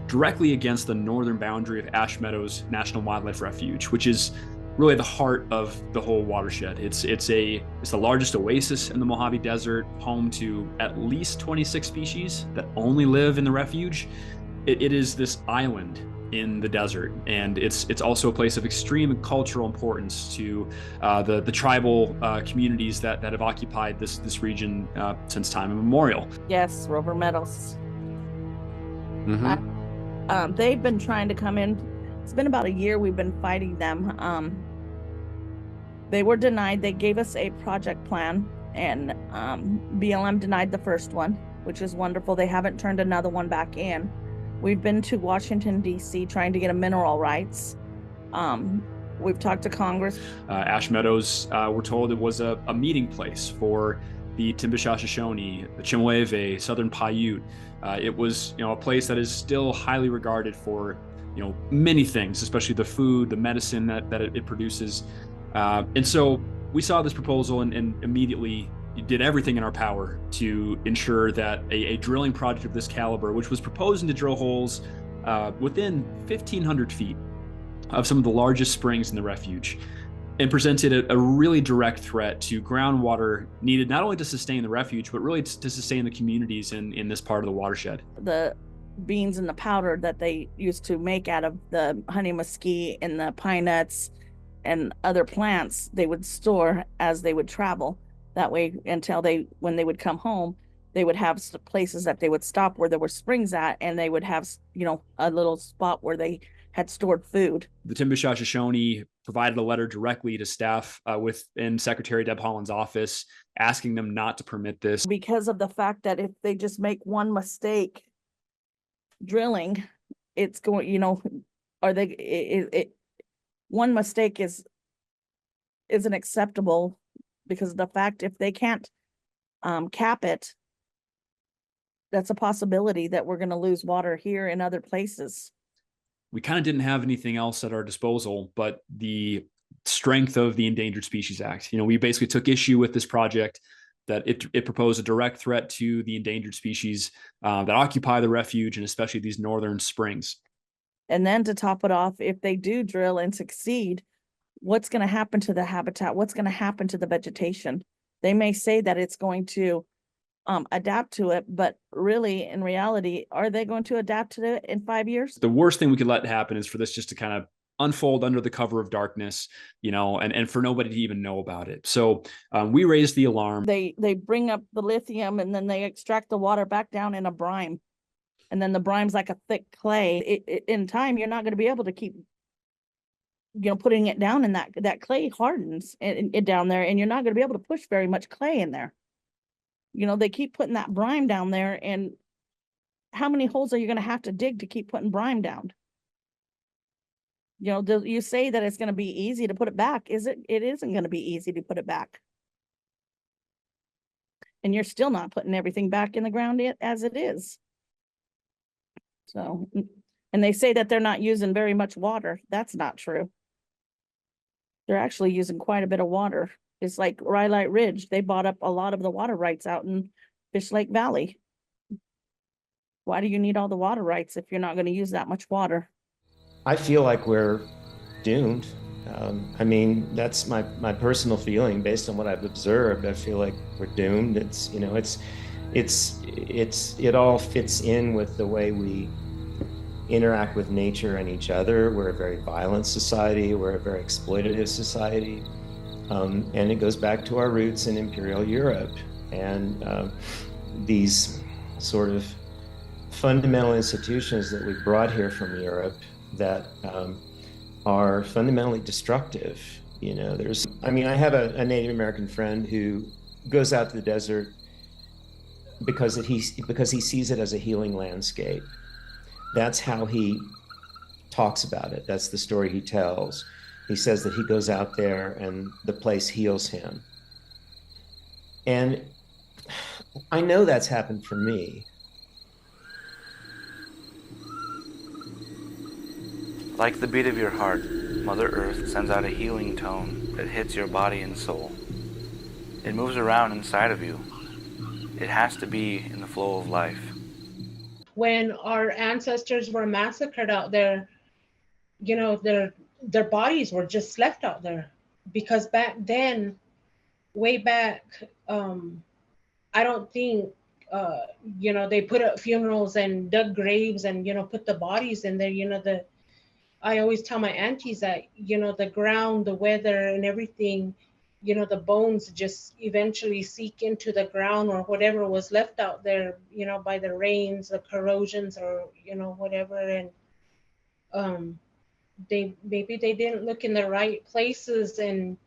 directly against the northern boundary of Ash Meadows National Wildlife Refuge, which is really the heart of the whole watershed. It's the largest oasis in the Mojave Desert, home to at least 26 species that only live in the refuge. It is this island in the desert, and it's also a place of extreme cultural importance to the tribal communities that have occupied this region since time immemorial. Yes, Rover Metals. Mm-hmm. They've been trying to come in. It's been about a year we've been fighting them. They were denied. They gave us a project plan, and BLM denied the first one, which is wonderful. They haven't turned another one back in. We've been to Washington, D.C. trying to get a mineral rights. We've talked to Congress. Ash Meadows, we're told it was a meeting place for the Timbisha-Shoshone, the Chemehuevi, Southern Paiute. It was a place that is still highly regarded for many things, especially the food, the medicine that it produces. And so we saw this proposal and immediately did everything in our power to ensure that a drilling project of this caliber, which was proposing to drill holes within 1,500 feet of some of the largest springs in the refuge, and presented a really direct threat to groundwater needed not only to sustain the refuge, but really to sustain the communities in this part of the watershed. The beans and the powder that they used to make out of the honey mesquite and the pine nuts and other plants, they would store as they would travel. That way, until when they would come home, they would have places that they would stop where there were springs at, and they would have, a little spot where they had stored food. The Timbisha-Shoshone provided a letter directly to staff within Secretary Deb Haaland's office, asking them not to permit this. Because of the fact that if they just make one mistake drilling, it's going, one mistake isn't acceptable. Because of the fact if they can't cap it, that's a possibility that we're going to lose water here and other places. We kind of didn't have anything else at our disposal but the strength of the Endangered Species Act. We basically took issue with this project that it proposed a direct threat to the endangered species that occupy the refuge, and especially these northern springs. And then to top it off, if they do drill and succeed, what's going to happen to the habitat? What's going to happen to the vegetation? They may say that it's going to adapt to it, but really, in reality, are they going to adapt to it in 5 years? The worst thing we could let happen is for this just to kind of unfold under the cover of darkness, and for nobody to even know about it. So we raised the alarm. They bring up the lithium and then they extract the water back down in a brine. And then the brime's like a thick clay. In time, you're not going to be able to keep, putting it down, and that clay hardens it down there, and you're not going to be able to push very much clay in there. They keep putting that brine down there, and how many holes are you going to have to dig to keep putting brine down? You say that it's going to be easy to put it back. It isn't going to be easy to put it back. And you're still not putting everything back in the ground as it is. So, and they say that they're not using very much water. That's not true. They're actually using quite a bit of water. It's like Rhyolite Ridge. They bought up a lot of the water rights out in Fish Lake Valley. Why do you need all the water rights if you're not going to use that much water? I feel like we're doomed. That's my personal feeling based on what I've observed. I feel like we're doomed. It all fits in with the way we interact with nature and each other. We're a very violent society. We're a very exploitative society. And it goes back to our roots in Imperial Europe. And these sort of fundamental institutions that we brought here from Europe that are fundamentally destructive. I have a Native American friend who goes out to the desert because he sees it as a healing landscape. That's how he talks about it. That's the story he tells. He says that he goes out there and the place heals him. And I know that's happened for me. Like the beat of your heart, Mother Earth sends out a healing tone that hits your body and soul. It moves around inside of you. It has to be in the flow of life. When our ancestors were massacred out there, their bodies were just left out there. Because back then, way back, I don't think, they put up funerals and dug graves and, put the bodies in there. I always tell my aunties that, the ground, the weather and everything, the bones just eventually seep into the ground or whatever was left out there, by the rains, the corrosions or, whatever. And maybe they didn't look in the right places, and,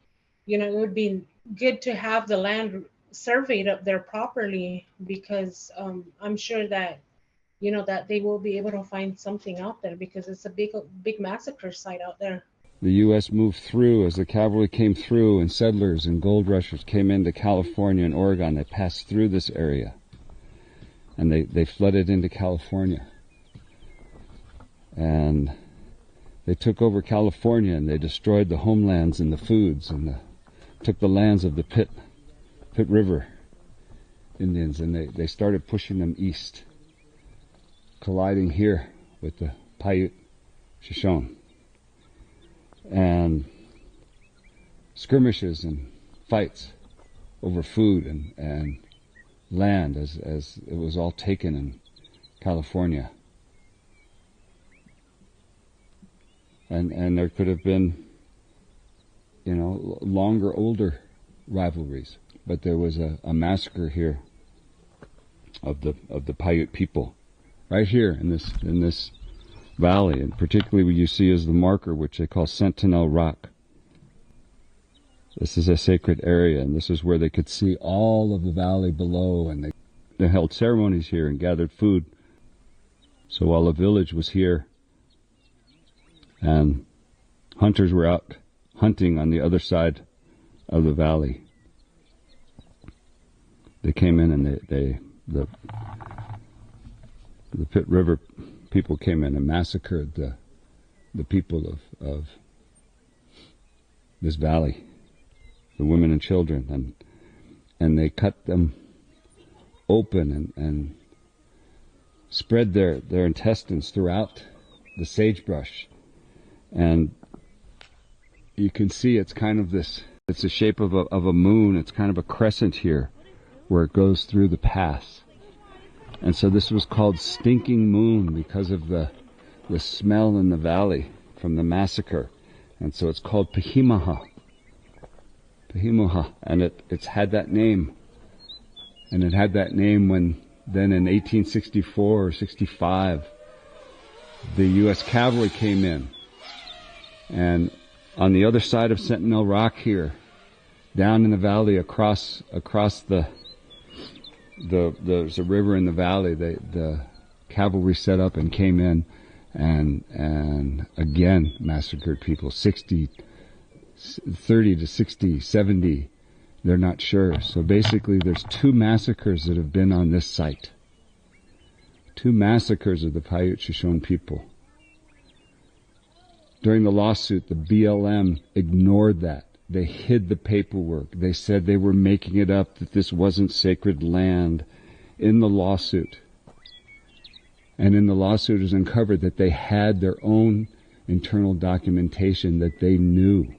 it would be good to have the land surveyed up there properly, because I'm sure that that they will be able to find something out there, because it's a big massacre site out there. The U.S. moved through as the cavalry came through, and settlers and gold rushers came into California and Oregon. They passed through this area, and they flooded into California. And they took over California, and they destroyed the homelands and the foods, and took the lands of the Pitt River Indians, and they started pushing them east, colliding here with the Paiute Shoshone, and skirmishes and fights over food and land as it was all taken in California. And there could have been, longer, older rivalries, but there was a massacre here of the Paiute people, right here in this valley, and particularly what you see is the marker, which they call Sentinel Rock. This is a sacred area, and this is where they could see all of the valley below, and they held ceremonies here and gathered food. So while the village was here, and hunters were out hunting on the other side of the valley, they came in and the the Pitt River people came in and massacred the people of this valley, the women and children, and they cut them open and spread their intestines throughout the sagebrush. And you can see it's kind of this, it's the shape of a moon. It's kind of a crescent here where it goes through the pass. And so this was called Stinking Moon because of the smell in the valley from the massacre. And so it's called Pahimaha. Pahimaha. And it's had that name. And it had that name when then in 1864 or 65, the U.S. cavalry came in. And on the other side of Sentinel Rock here, down in the valley across there's a river in the valley, the cavalry set up and came in and again massacred people, 30 to 60, 70, they're not sure. So basically there's 2 massacres that have been on this site. 2 massacres of the Paiute Shoshone people. During the lawsuit, the BLM ignored that. They hid the paperwork. They said they were making it up, that this wasn't sacred land in the lawsuit. And in the lawsuit it was uncovered that they had their own internal documentation that they knew.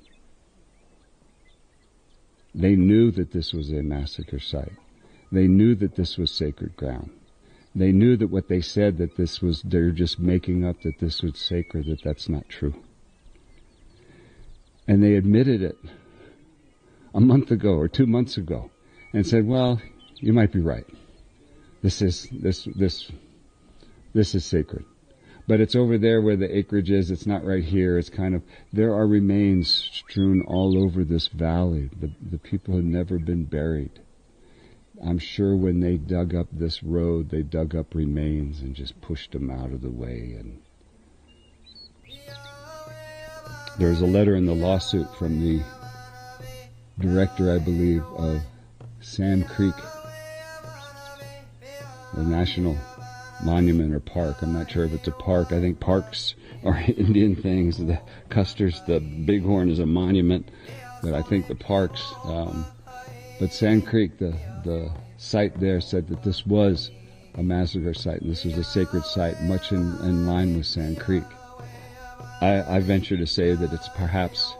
They knew that this was a massacre site. They knew that this was sacred ground. They knew that what they said, that this was, they're just making up that this was sacred, that that's not true. And they admitted it a month ago or 2 months ago and said, well, you might be right. This is sacred. But it's over there where the acreage is. It's not right here. It's kind of, there are remains strewn all over this valley. The people have never been buried. I'm sure when they dug up this road, they dug up remains and just pushed them out of the way. And there's a letter in the lawsuit from the director, I believe, of Sand Creek, the National Monument or Park. I'm not sure if it's a park. I think parks are Indian things. The Custer's, the Bighorn is a monument, but I think the parks. But Sand Creek, the site there, said that this was a massacre site, and this was a sacred site, much in line with Sand Creek. I venture to say that it's perhaps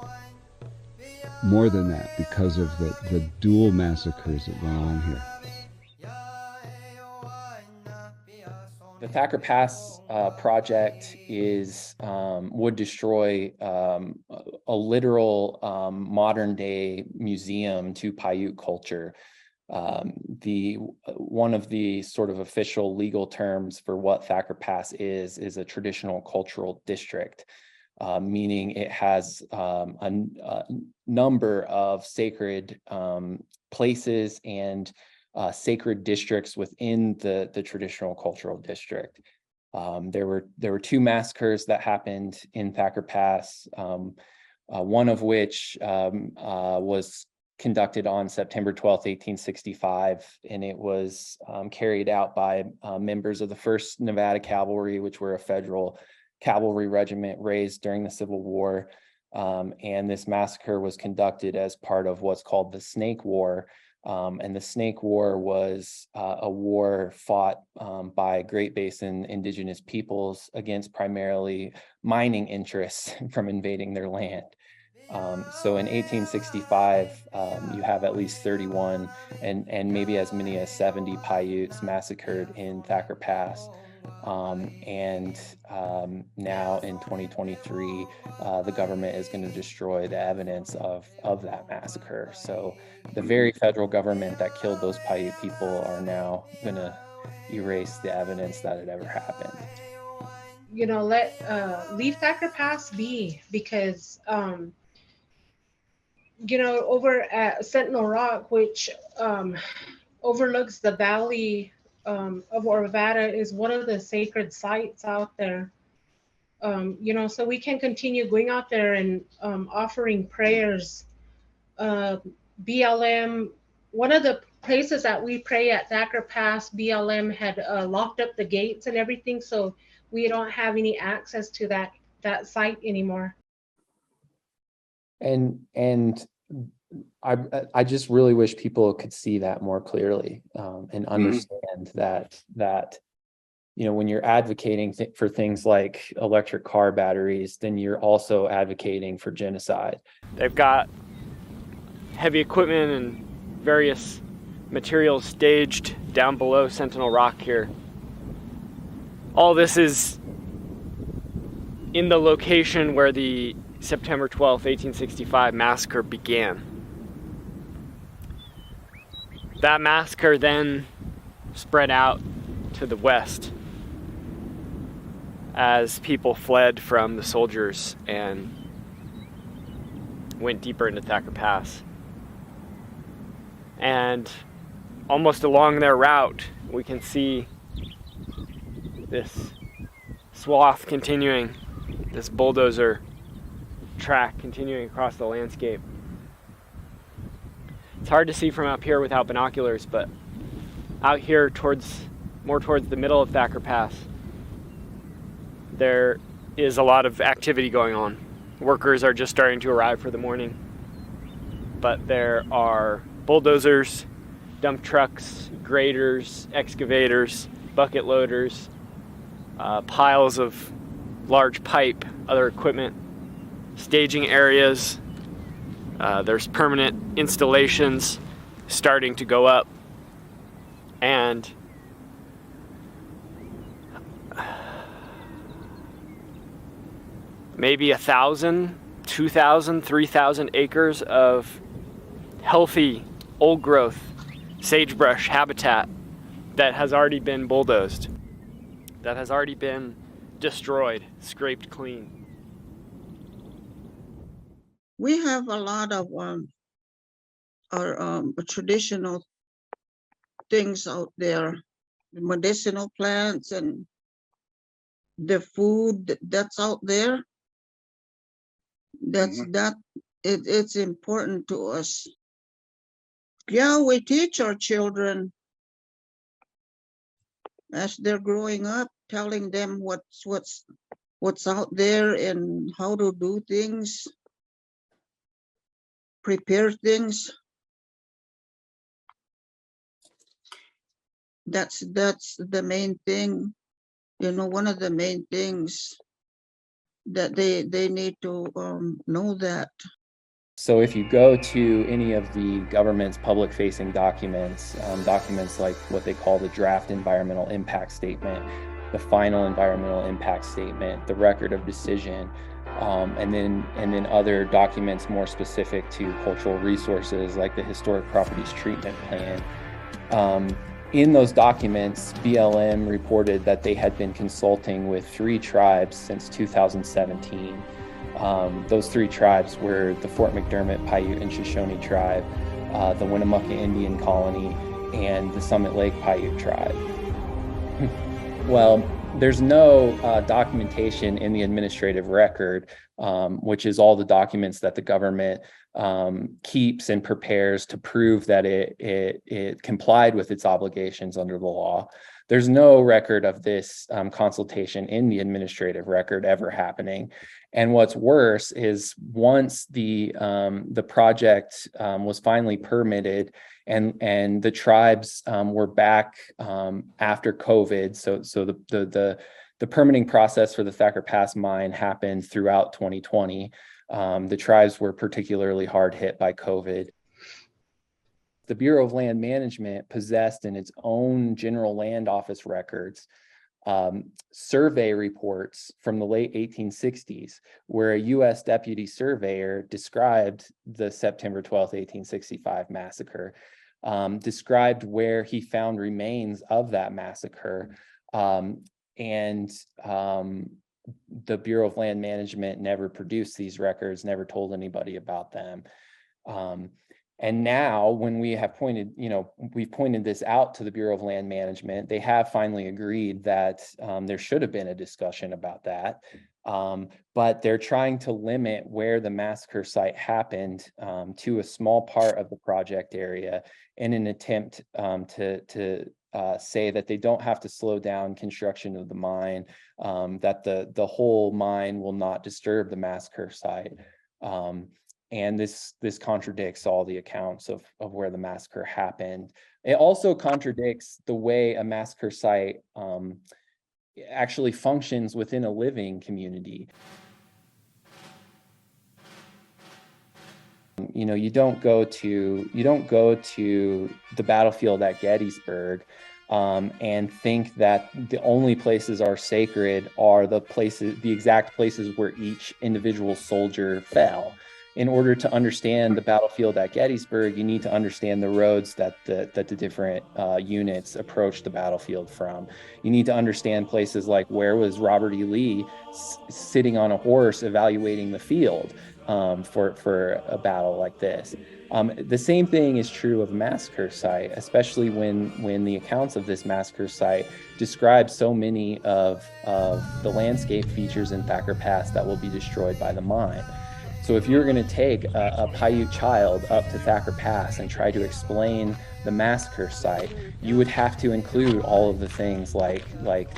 more than that because of the dual massacres that went on here. The Thacker Pass project would destroy a literal modern day museum to Paiute culture. One of the sort of official legal terms for what Thacker Pass is a traditional cultural district, meaning it has a number of sacred places and sacred districts within the traditional cultural district. There were 2 massacres that happened in Thacker Pass, one of which was conducted on September 12th, 1865, and it was carried out by members of the 1st Nevada Cavalry, which were a federal cavalry regiment raised during the Civil War. And this massacre was conducted as part of what's called the Snake War. And the Snake War was a war fought by Great Basin Indigenous peoples against primarily mining interests from invading their land. So in 1865, you have at least 31 and maybe as many as 70 Paiutes massacred in Thacker Pass. And now in 2023, the government is going to destroy the evidence of that massacre. So the very federal government that killed those Paiute people are now going to erase the evidence that it ever happened. You know, leave Thacker Pass be, because you know, over at Sentinel Rock, which overlooks the valley of Nevada, is one of the sacred sites out there. You know, so we can continue going out there and offering prayers. BLM, one of the places that we pray at Thacker Pass, BLM had locked up the gates and everything, so we don't have any access to that site anymore. And I just really wish people could see that more clearly, and understand that when you're advocating for things like electric car batteries, then you're also advocating for genocide. They've got heavy equipment and various materials staged down below Sentinel Rock here. All this is in the location where the September 12th, 1865 massacre began. That massacre then spread out to the west as people fled from the soldiers and went deeper into Thacker Pass. And almost along their route, we can see this swath continuing, this bulldozer track continuing across the landscape. It's hard to see from up here without binoculars, but out here more towards the middle of Thacker Pass, there is a lot of activity going on. Workers are just starting to arrive for the morning, but there are bulldozers, dump trucks, graders, excavators, bucket loaders, piles of large pipe, other equipment, staging areas. There's permanent installations starting to go up, and maybe 1,000, 2,000, 3,000 acres of healthy, old growth sagebrush habitat that has already been bulldozed, that has already been destroyed, scraped clean. We have a lot of our traditional things out there, medicinal plants and the food that's out there. It's important to us. Yeah, we teach our children as they're growing up, telling them what's out there and how to do things, prepare things. That's the main thing, one of the main things that they need to know that. So if you go to any of the government's public-facing documents, documents like what they call the draft environmental impact statement, the final environmental impact statement, the record of decision, and then other documents more specific to cultural resources like the historic properties treatment plan. In those documents, BLM reported that they had been consulting with 3 tribes since 2017. Those 3 tribes were the Fort McDermott, Paiute, and Shoshone tribe, the Winnemucca Indian Colony, and the Summit Lake Paiute tribe. Well, there's no documentation in the administrative record, which is all the documents that the government keeps and prepares to prove that it complied with its obligations under the law. There's no record of this consultation in the administrative record ever happening. And what's worse is once the project was finally permitted and the tribes were back after COVID, so the permitting process for the Thacker Pass mine happened throughout 2020. The tribes were particularly hard hit by COVID. The Bureau of Land Management possessed in its own General Land Office records survey reports from the late 1860s, where a U.S. deputy surveyor described the September 12th, 1865 massacre, described where he found remains of that massacre, and the Bureau of Land Management never produced these records, never told anybody about them. And now when we have we've pointed this out to the Bureau of Land Management, they have finally agreed that there should have been a discussion about that. But they're trying to limit where the massacre site happened to a small part of the project area in an attempt to say that they don't have to slow down construction of the mine, that the whole mine will not disturb the massacre site. And this contradicts all the accounts of where the massacre happened. It also contradicts the way a massacre site actually functions within a living community. You don't go to the battlefield at Gettysburg and think that the only places are sacred are the exact places where each individual soldier fell. In order to understand the battlefield at Gettysburg, you need to understand the roads that the different units approached the battlefield from. You need to understand places like where was Robert E. Lee sitting on a horse evaluating the field for a battle like this. The same thing is true of a massacre site, especially when the accounts of this massacre site describe so many of the landscape features in Thacker Pass that will be destroyed by the mine. So if you're going to take a Paiute child up to Thacker Pass and try to explain the massacre site, you would have to include all of the things like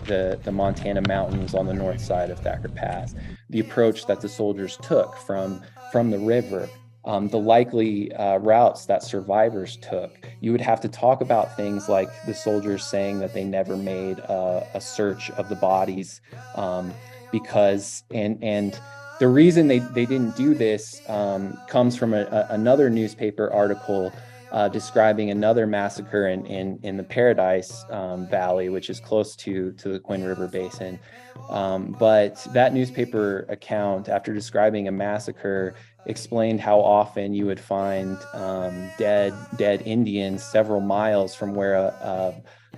the Montana mountains on the north side of Thacker Pass, the approach that the soldiers took from the river, the likely routes that survivors took. You would have to talk about things like the soldiers saying that they never made a search of the bodies because the reason they didn't do this comes from another newspaper article describing another massacre in the Paradise Valley, which is close to the Quinn River Basin. But that newspaper account, after describing a massacre, explained how often you would find dead Indians several miles from where a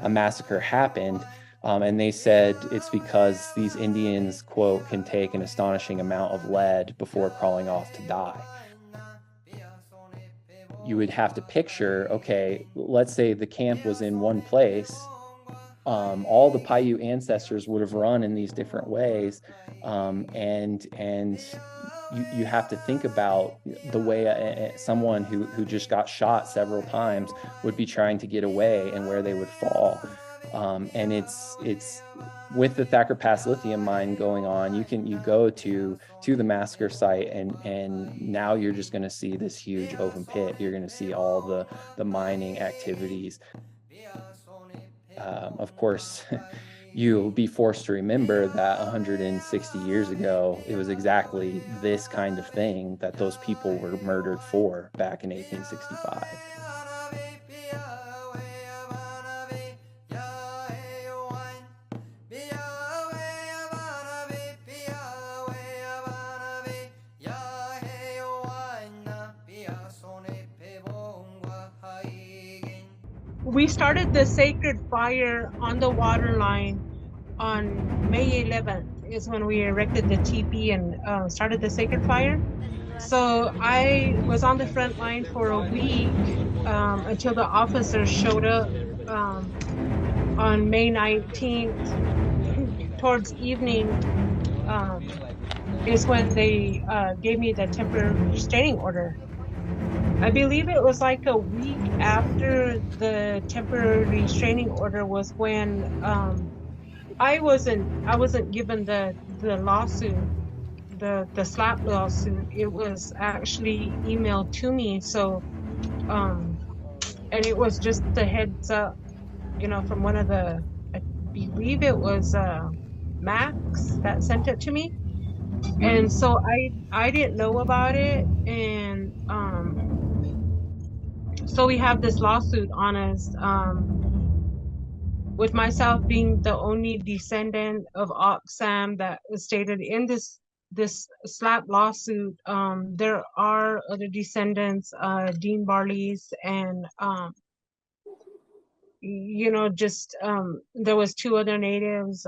massacre happened. And they said it's because these Indians, quote, can take an astonishing amount of lead before crawling off to die. You would have to picture, okay, let's say the camp was in one place. All the Paiute ancestors would have run in these different ways. And you have to think about the way someone who just got shot several times would be trying to get away and where they would fall. And it's with the Thacker Pass lithium mine going on, you go to the massacre site and now you're just going to see this huge open pit. You're going to see all the mining activities. Of course, you'll be forced to remember that 160 years ago, it was exactly this kind of thing that those people were murdered for back in 1865. We started the sacred fire on the water line on May 11th is when we erected the teepee and started the sacred fire. So I was on the front line for a week until the officers showed up on May 19th. Towards evening is when they gave me the temporary restraining order. I believe it was like a week after the temporary restraining order was when I wasn't given the lawsuit, the SLAP lawsuit. It was actually emailed to me. So and it was just a heads up, from one of the, I believe it was Max that sent it to me. And so I didn't know about it, and so we have this lawsuit on us, with myself being the only descendant of Oksam that was stated in this SLAP lawsuit. There are other descendants, Dean Barley's, and there was two other natives,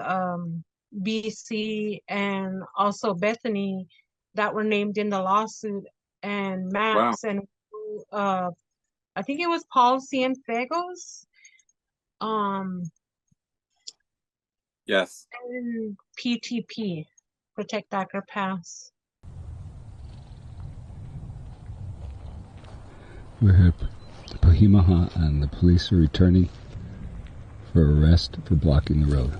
BC and also Bethany, that were named in the lawsuit, and Max. Wow. And I think it was Paul Cienfuegos, Yes. and PTP, Protect Thacker Pass. We're here at Pahimaha, and the police are returning for arrest for blocking the road.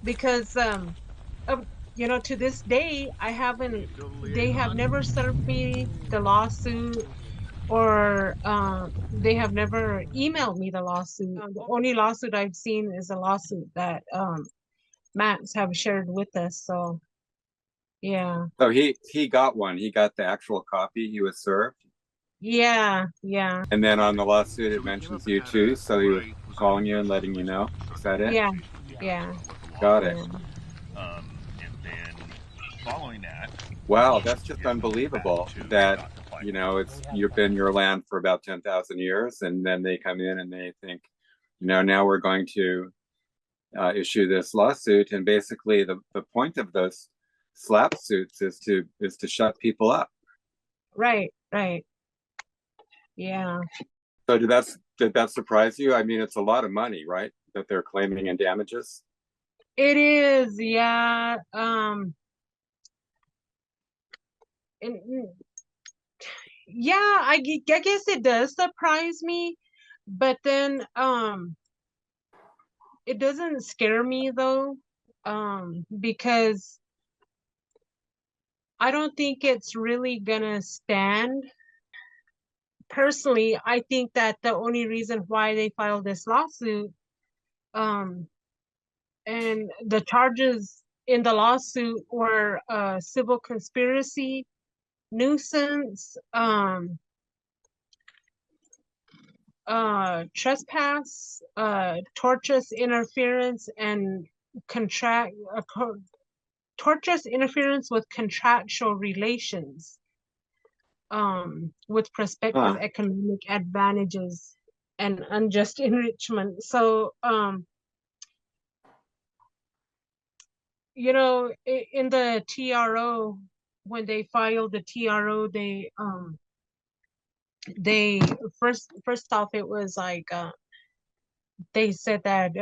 Because to this day they have never served me the lawsuit, or they have never emailed me the lawsuit. The only lawsuit I've seen is a lawsuit that Max have shared with us. So yeah. So he got one. He got the actual copy. He was served. Yeah. And then on the lawsuit, it mentions you too. So he was calling you and letting you know. Is that it? Yeah. Got it. And then following that. Wow, that's just unbelievable that, you've been your land for about 10,000 years, and then they come in and they think, now we're going to issue this lawsuit. And basically the point of those slap suits is to shut people up. Right. Yeah. So did that surprise you? I mean, it's a lot of money, right, that they're claiming in damages? It is, yeah. Yeah, I guess it does surprise me, but then it doesn't scare me though, because I don't think it's really gonna stand. Personally, I think that the only reason why they filed this lawsuit, and the charges in the lawsuit were civil conspiracy, nuisance, trespass, tortious interference, and tortious interference with contractual relations, with prospective economic advantages and unjust enrichment. So, in the TRO, when they filed the TRO, they first off, it was like they said that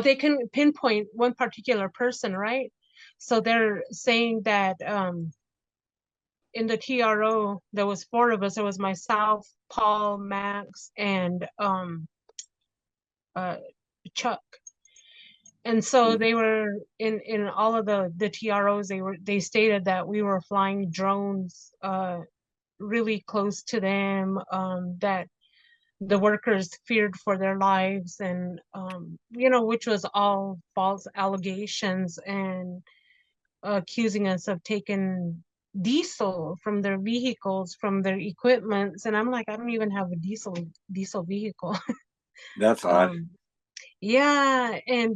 they couldn't pinpoint one particular person, right? So they're saying that in the TRO there was 4 of us. There was myself, Paul, Max, and Chuck. And so they were in all of the TROs, they stated that we were flying drones really close to them, that the workers feared for their lives, and which was all false allegations, and accusing us of taking diesel from their vehicles, from their equipments. And I'm like, I don't even have a diesel vehicle. That's odd. Yeah. And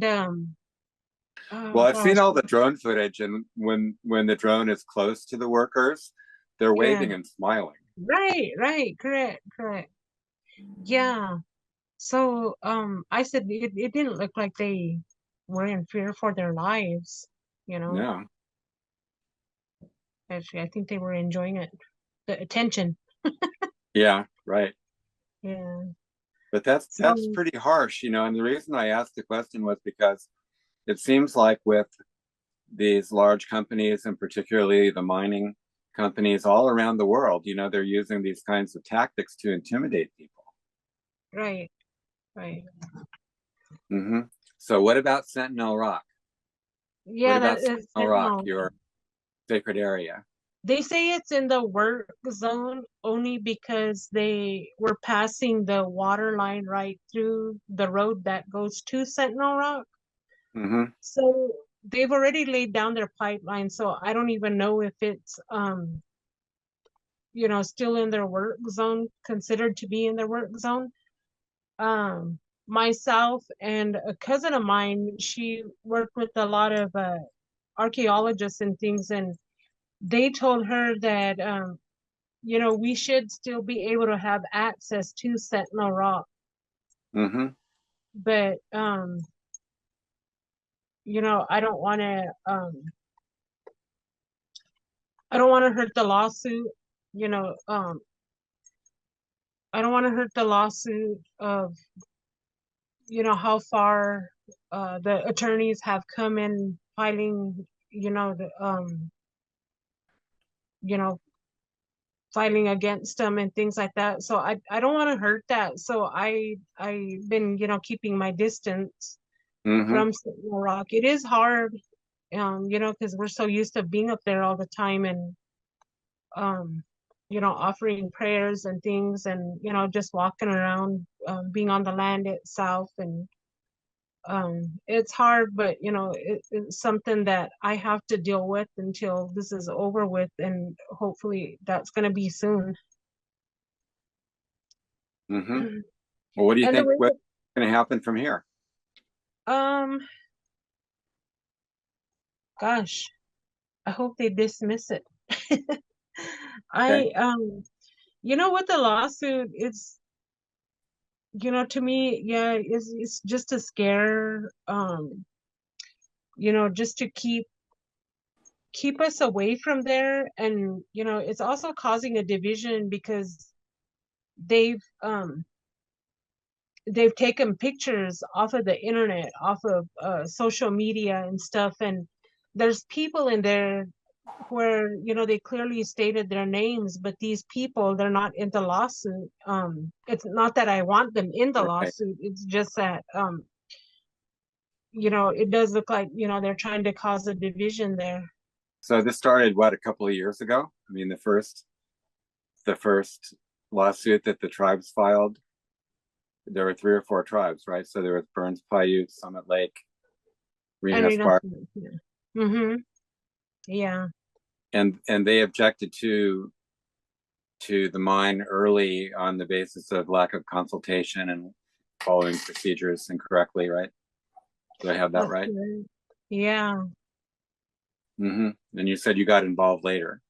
well, I've seen all the drone footage, and when the drone is close to the workers, they're waving and smiling. Right, correct. Yeah. So I said it didn't look like they were in fear for their lives, No. Actually, I think they were enjoying it, the attention. Yeah, right. Yeah. But that's pretty harsh, and the reason I asked the question was because it seems like with these large companies, and particularly the mining companies all around the world, they're using these kinds of tactics to intimidate people. Right. Mm-hmm. So what about Sentinel Rock? Yeah, what about Sentinel Rock, your sacred area? They say it's in the work zone only because they were passing the water line right through the road that goes to Sentinel Rock. Mm-hmm. So they've already laid down their pipeline. So I don't even know if it's, still in their work zone, considered to be in their work zone. Myself and a cousin of mine, she worked with a lot of archaeologists and things, and they told her that we should still be able to have access to Sentinel Rock Mm-hmm. But you know, I don't want to hurt the lawsuit, you know. I don't want to hurt the lawsuit of, you know, how far the attorneys have come in filing, you know, you know, filing against them and things like that. So I don't want to hurt that. So I've been, you know, keeping my distance from Sentinel Rock. It is hard, you know, because we're so used to being up there all the time and you know, offering prayers and things, and you know, just walking around, being on the land itself. And it's hard, but you know, it's something that I have to deal with until this is over with, and hopefully that's going to be soon. Mm-hmm. Well, what do you think what's going to happen from here? Gosh, I hope they dismiss it. Okay. You know, with the lawsuit, it's, you know, to me, yeah, it's just a scare, you know, just to keep us away from there. And you know, it's also causing a division because they've taken pictures off of the internet, off of social media and stuff, and there's people in there where, you know, they clearly stated their names, but these people, they're not in the lawsuit. It's not that I want them in the lawsuit, it's just that you know, it does look like, you know, they're trying to cause a division there. So this started what, a couple of years ago? I mean, the first lawsuit that the tribes filed, there were 3 or 4 tribes, right? So there was Burns Paiute, Summit Lake, Reno Spark. Mm-hmm. Yeah. And they objected to the mine early on the basis of lack of consultation and following procedures incorrectly, right? Do I have that right? Yeah. Mm-hmm. And you said you got involved later.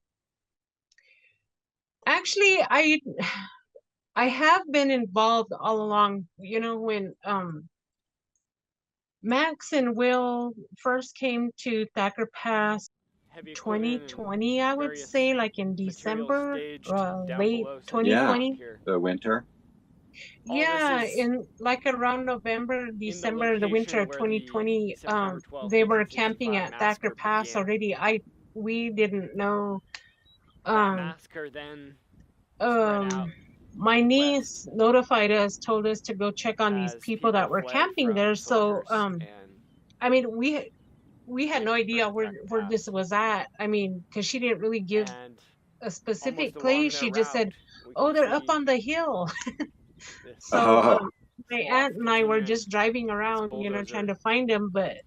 Actually, I have been involved all along. You know, when Max and Will first came to Thacker Pass 2020, I would say, like in December, late 2020. Yeah, the winter. Yeah, in like around November, December, the winter of 2020, they were camping at Thacker Pass already. We didn't know. My niece notified us, told us to go check on these people that were camping there. So, I mean, we had no idea where this was at. I mean, because she didn't really give a specific place. She just said, "Oh, they're up on the hill." So my aunt and I were just driving around, you know, trying to find them, but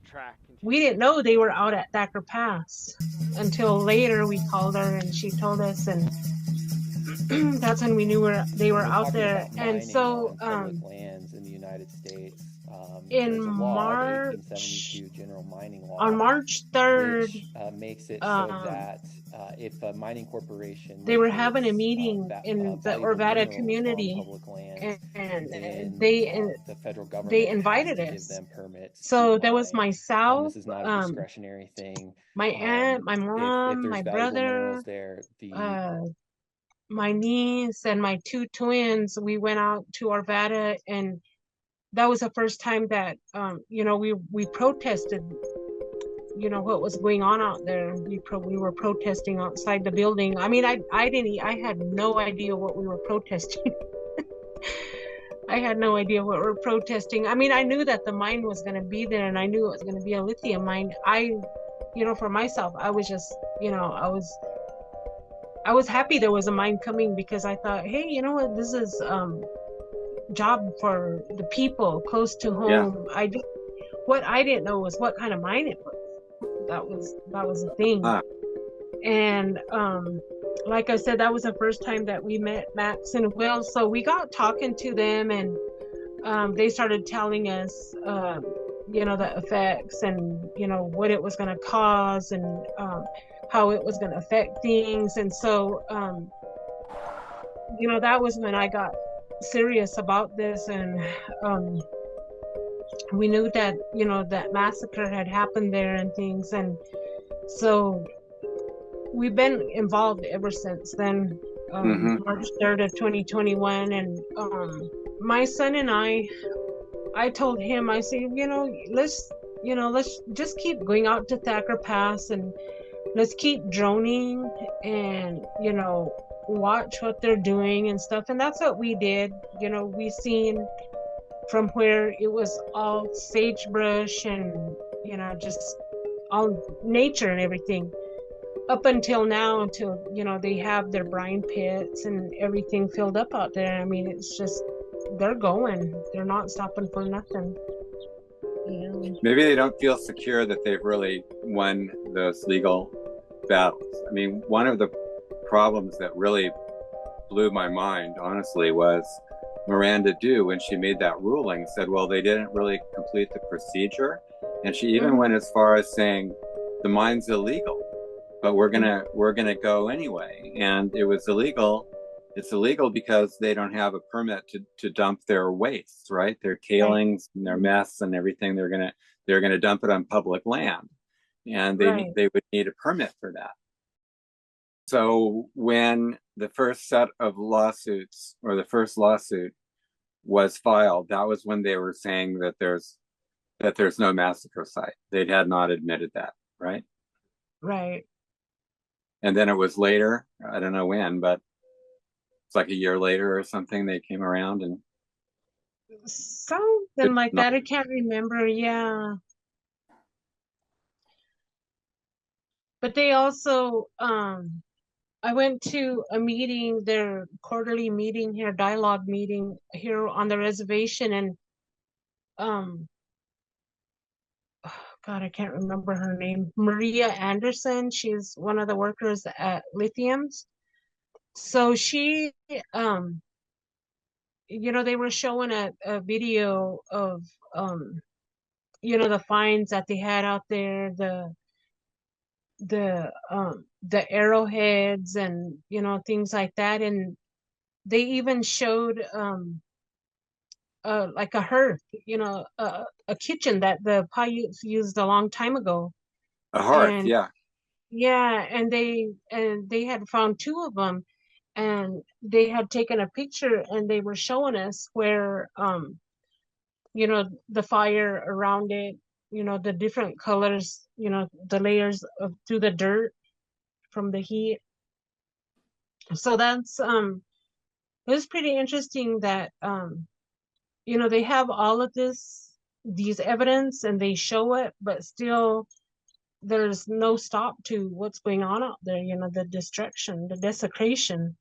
we didn't know they were out at Thacker Pass until later. We called her and she told us, and that's when we knew they were out there. And so lands in the United States, in March, on March 3rd, makes it so that if a mining corporation, they were having a meeting in the Orvada community, and the federal government they invited us. Give them permits. So there was myself, this is not a discretionary thing. My aunt, my mom, my brother, there, my niece, and my 2 twins. We went out to Orvada, and that was the first time that you know, we protested, you know, what was going on out there. We were protesting outside the building. I mean, I had no idea what we were protesting. I had no idea what we were protesting. I mean, I knew that the mine was going to be there, and I knew it was going to be a lithium mine. You know, for myself, I was just, you know, I was happy there was a mine coming, because I thought, hey, you know what, this is job for the people close to home. Yeah. What I didn't know was what kind of mine it was. That was the thing. And like I said, that was the first time that we met Max and Will. So we got talking to them, and they started telling us, you know, the effects, and you know, what it was going to cause, and how it was going to affect things. And so you know, that was when I got serious about this, and we knew that, you know, that massacre had happened there and things, and so we've been involved ever since then. March 3rd of 2021, and my son and I told him, I said, let's just keep going out to Thacker Pass, and let's keep droning, and watch what they're doing and stuff. And that's what we did. We seen from where it was all sagebrush and just all nature and everything, up until now, until they have their brine pits and everything filled up out there. I mean, it's just, they're not stopping for nothing. Maybe they don't feel secure that they've really won those legal battles. I mean, one of the problems that really blew my mind, honestly, was Miranda Dew, when she made that ruling, said, well, they didn't really complete the procedure. And she even went as far as saying the mine's illegal, but we're gonna go anyway. And it was illegal. It's illegal because they don't have a permit to dump their waste, right? Their tailings and their mess and everything. They're gonna dump it on public land, and they would need a permit for that. So when the first set of lawsuits, or the first lawsuit, was filed, that was when they were saying that there's no massacre site. They had not admitted that, right? Right. And then it was later, I don't know when, but it's like a year later or something, they came around and something like that. I can't remember. Yeah. But they also, I went to a meeting, their quarterly meeting here, dialogue meeting here on the reservation, and God, I can't remember her name. Maria Anderson. She's one of the workers at Lithium's. So she, they were showing a video of, the finds that they had out there, the arrowheads and, things like that. And they even showed, like a hearth, a kitchen that the Paiutes used a long time ago. A hearth, and, yeah. Yeah, and they had found two of them, and they had taken a picture, and they were showing us where, the fire around it, the different colors, the layers of through the dirt from the heat. So that's it was pretty interesting that they have all of these evidence, and they show it, but still there's no stop to what's going on out there, the destruction, the desecration.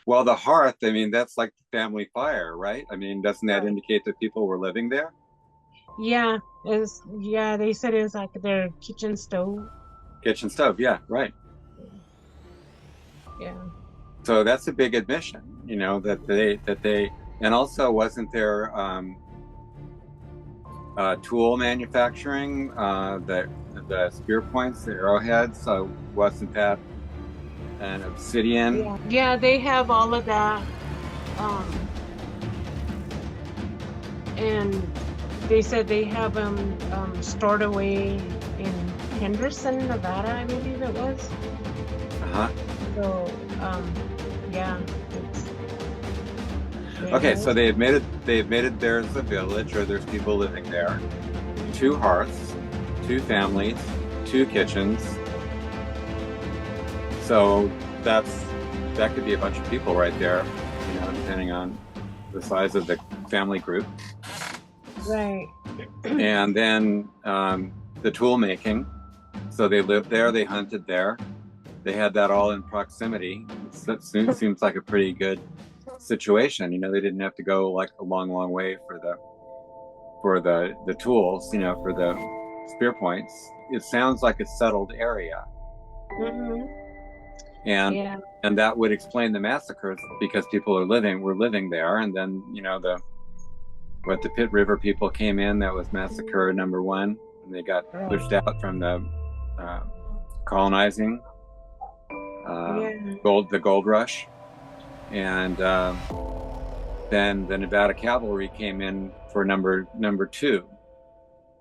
Well, the hearth, I mean, that's like the family fire, right? I mean, doesn't that indicate that people were living there? Yeah, they said it was like their kitchen stove. Kitchen stove, yeah, right. Yeah. So that's a big admission, that they, and also wasn't there tool manufacturing, the spear points, the arrowheads, so wasn't that an obsidian? Yeah, they have all of that. And they said they have them stored away in Henderson, Nevada, I believe it was. So, yeah. Okay, so they admitted there's a village, or there's people living there. 2 hearths, 2 families, 2 kitchens. So that could be a bunch of people right there, depending on the size of the family group. Right. And then the tool making. So they lived there, they hunted there. They had that all in proximity. That seems like a pretty good situation. They didn't have to go like a long way for the tools, for the spear points. It sounds like a settled area. And that would explain the massacres, because people were living there. And then the Pitt River people came in, that was massacre number 1, and they got pushed out from the colonizing, the gold rush. And then the Nevada Cavalry came in for number 2,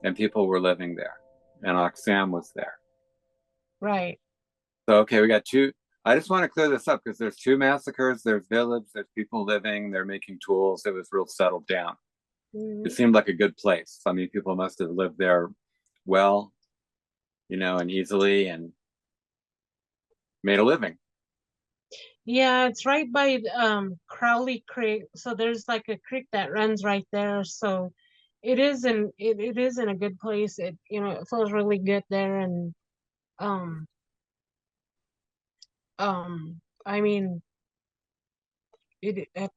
and people were living there, and Oxfam was there. Right. So, okay, we got 2. I just want to clear this up because there's 2 massacres, there's village, there's people living, they're making tools. It was real settled down. It seemed like a good place. I mean, people must have lived there well, and easily, and made a living. Yeah, it's right by Crowley Creek. So there's like a creek that runs right there. So it is in a good place. It it feels really good there, and I mean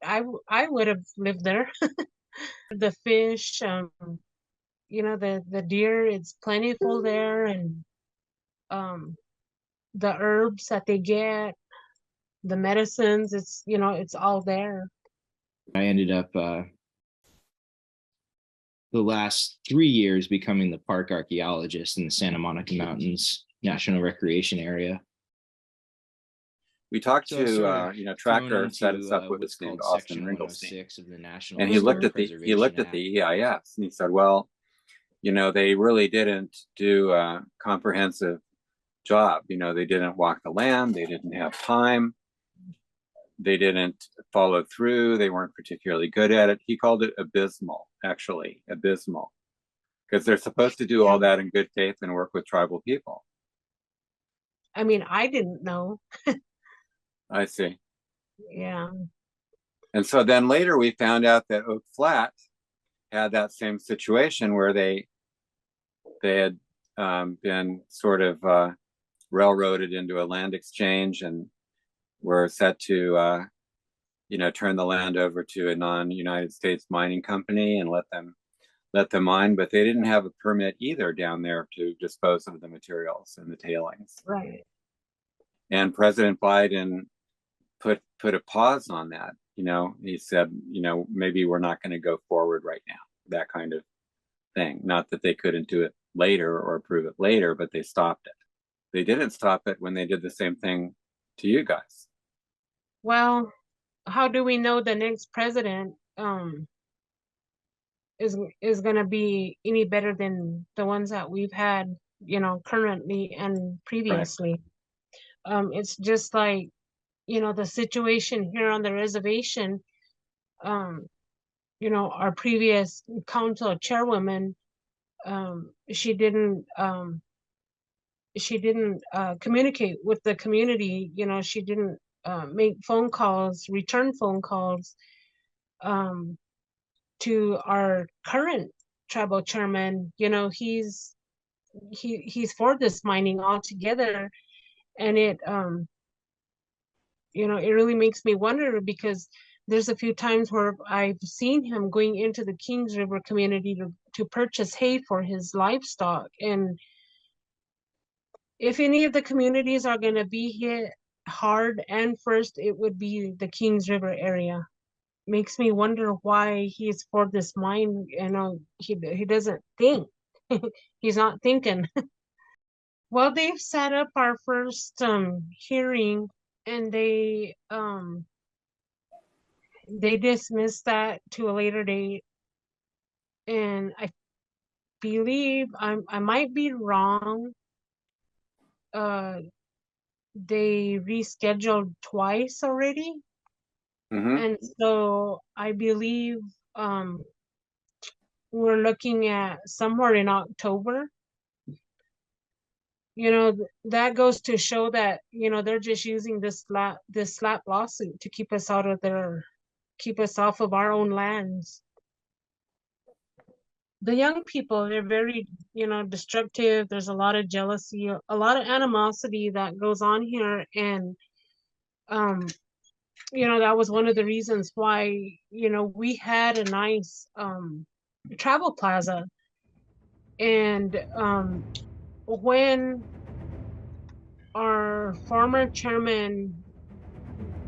I would have lived there. The fish, the deer, it's plentiful there, and the herbs that they get, the medicines, it's all there. I ended up the last 3 years becoming the park archaeologist in the Santa Monica Mountains National Recreation Area. We talked to Tracker set us up with this named Austin Ringelstein, and he looked at the EIS and he said, well, they really didn't do a comprehensive job. They didn't walk the land, they didn't have time, they didn't follow through, they weren't particularly good at it. He called it abysmal, actually, abysmal, because they're supposed to do all that in good faith and work with tribal people. I mean, I didn't know. I see. Yeah. And so then later we found out that Oak Flat had that same situation where they had been sort of railroaded into a land exchange and were set to turn the land over to a non-United States mining company and let them mine, but they didn't have a permit either down there to dispose of the materials and the tailings. Right. And President Biden put a pause on that. He said, maybe we're not going to go forward right now, that kind of thing. Not that they couldn't do it later or approve it later, but they stopped it. They didn't stop it when they did the same thing to you guys. Well, how do we know the next president is going to be any better than the ones that we've had, currently and previously? Right. It's just like, the situation here on the reservation, our previous council chairwoman, she didn't communicate with the community. She didn't make return phone calls to our current tribal chairman. He's for this mining altogether, and it really makes me wonder, because there's a few times where I've seen him going into the Kings River community to purchase hay for his livestock. And if any of the communities are going to be hit hard and first, it would be the Kings River area. Makes me wonder why he's for this mine. He doesn't think. He's not thinking. Well, they've set up our first hearing, and they dismissed that to a later date. And I believe, I might be wrong, they rescheduled twice already. Mm-hmm. And so I believe we're looking at somewhere in October. That goes to show that, they're just using this slap lawsuit to keep us off of our own lands. The young people, they're very, destructive. There's a lot of jealousy, a lot of animosity that goes on here. And, that was one of the reasons why, we had a nice travel plaza. And when our former chairman,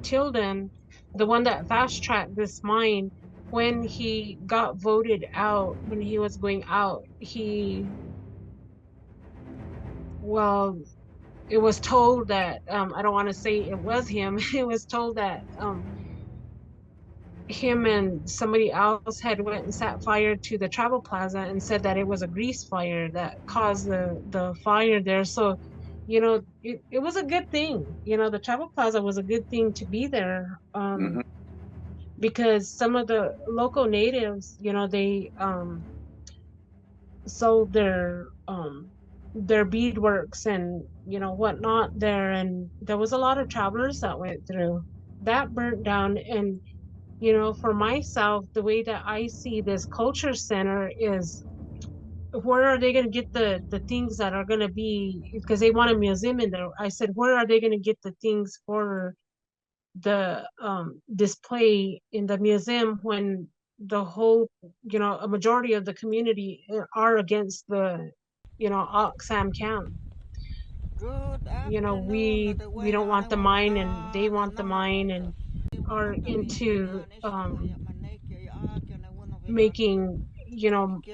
Tilden, the one that fast-tracked this mine, when he got voted out, when he was going out, it was told that, I don't want to say it was him, it was told that him and somebody else had went and set fire to the travel plaza and said that it was a grease fire that caused the fire there. So, it was a good thing. The travel plaza was a good thing to be there. Because some of the local natives, they sold their beadworks and whatnot there, and there was a lot of travelers that went through. That burnt down. And for myself, the way that I see this culture center is, where are they going to get the things that are going to be, because they want a museum in there. I said, where are they going to get the things for the display in the museum, when the whole, a majority of the community are against the, Oxam camp? We don't want the mine, and they want the mine, and are into making,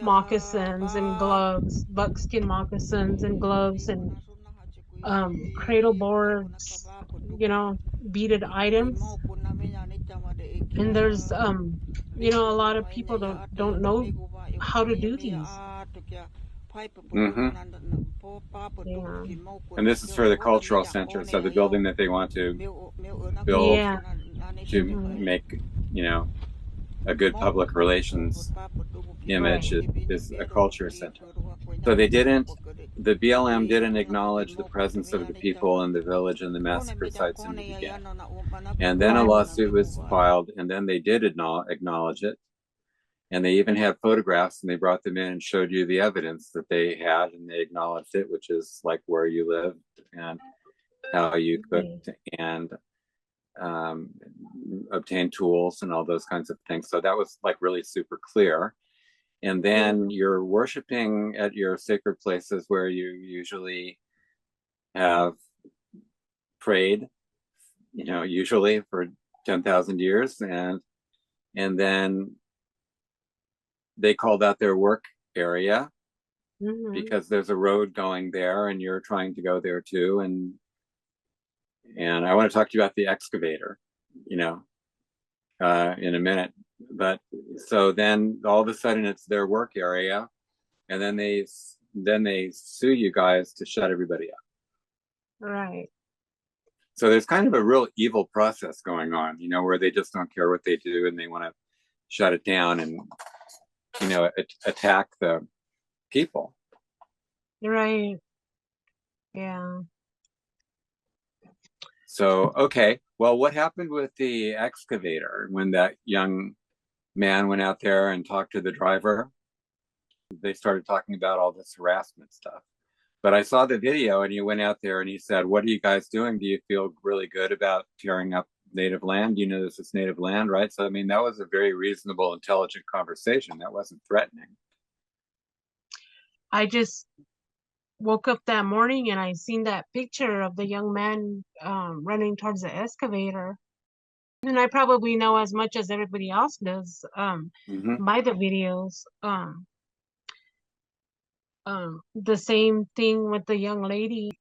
moccasins and gloves, buckskin moccasins and gloves, and cradle boards, beaded items. And there's a lot of people don't know how to do these. Mm-hmm. Yeah. And this is for the cultural center, so the building that they want to build to make, a good public relations image is a culture center. So the BLM didn't acknowledge the presence of the people in the village and the massacre sites in the beginning. And then a lawsuit was filed, and then they did acknowledge it. And they even had photographs, and they brought them in and showed you the evidence that they had, and they acknowledged it, which is like where you lived and how you cooked and obtain tools and all those kinds of things. So that was like really super clear. And then you're worshiping at your sacred places where you usually have prayed, usually for 10,000 years. And then they called out their work area because there's a road going there, and you're trying to go there too. And I want to talk to you about the excavator, in a minute. But so then all of a sudden it's their work area, and then they sue you guys to shut everybody up. Right. So there's kind of a real evil process going on, where they just don't care what they do, and they want to shut it down and, attack the people. Right. Yeah. So, okay. Well, what happened with the excavator when that young man went out there and talked to the driver? They started talking about all this harassment stuff. But I saw the video, and he went out there and he said, "What are you guys doing? Do you feel really good about tearing up native land? This is native land, right?" So, that was a very reasonable, intelligent conversation. That wasn't threatening. I just woke up that morning and I seen that picture of the young man running towards the excavator. And I probably know as much as everybody else does by the videos. The same thing with the young lady.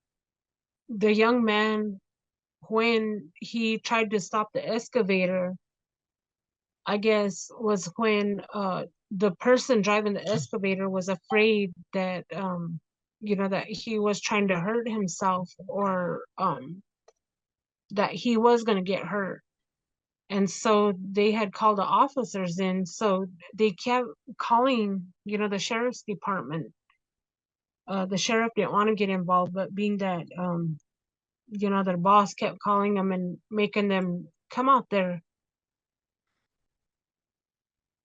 The young man, when he tried to stop the excavator, I guess was when the person driving the excavator was afraid that that he was trying to hurt himself, or that he was going to get hurt. And so they had called the officers in. So they kept calling, the sheriff's department. The sheriff didn't want to get involved, but being that, their boss kept calling them and making them come out there.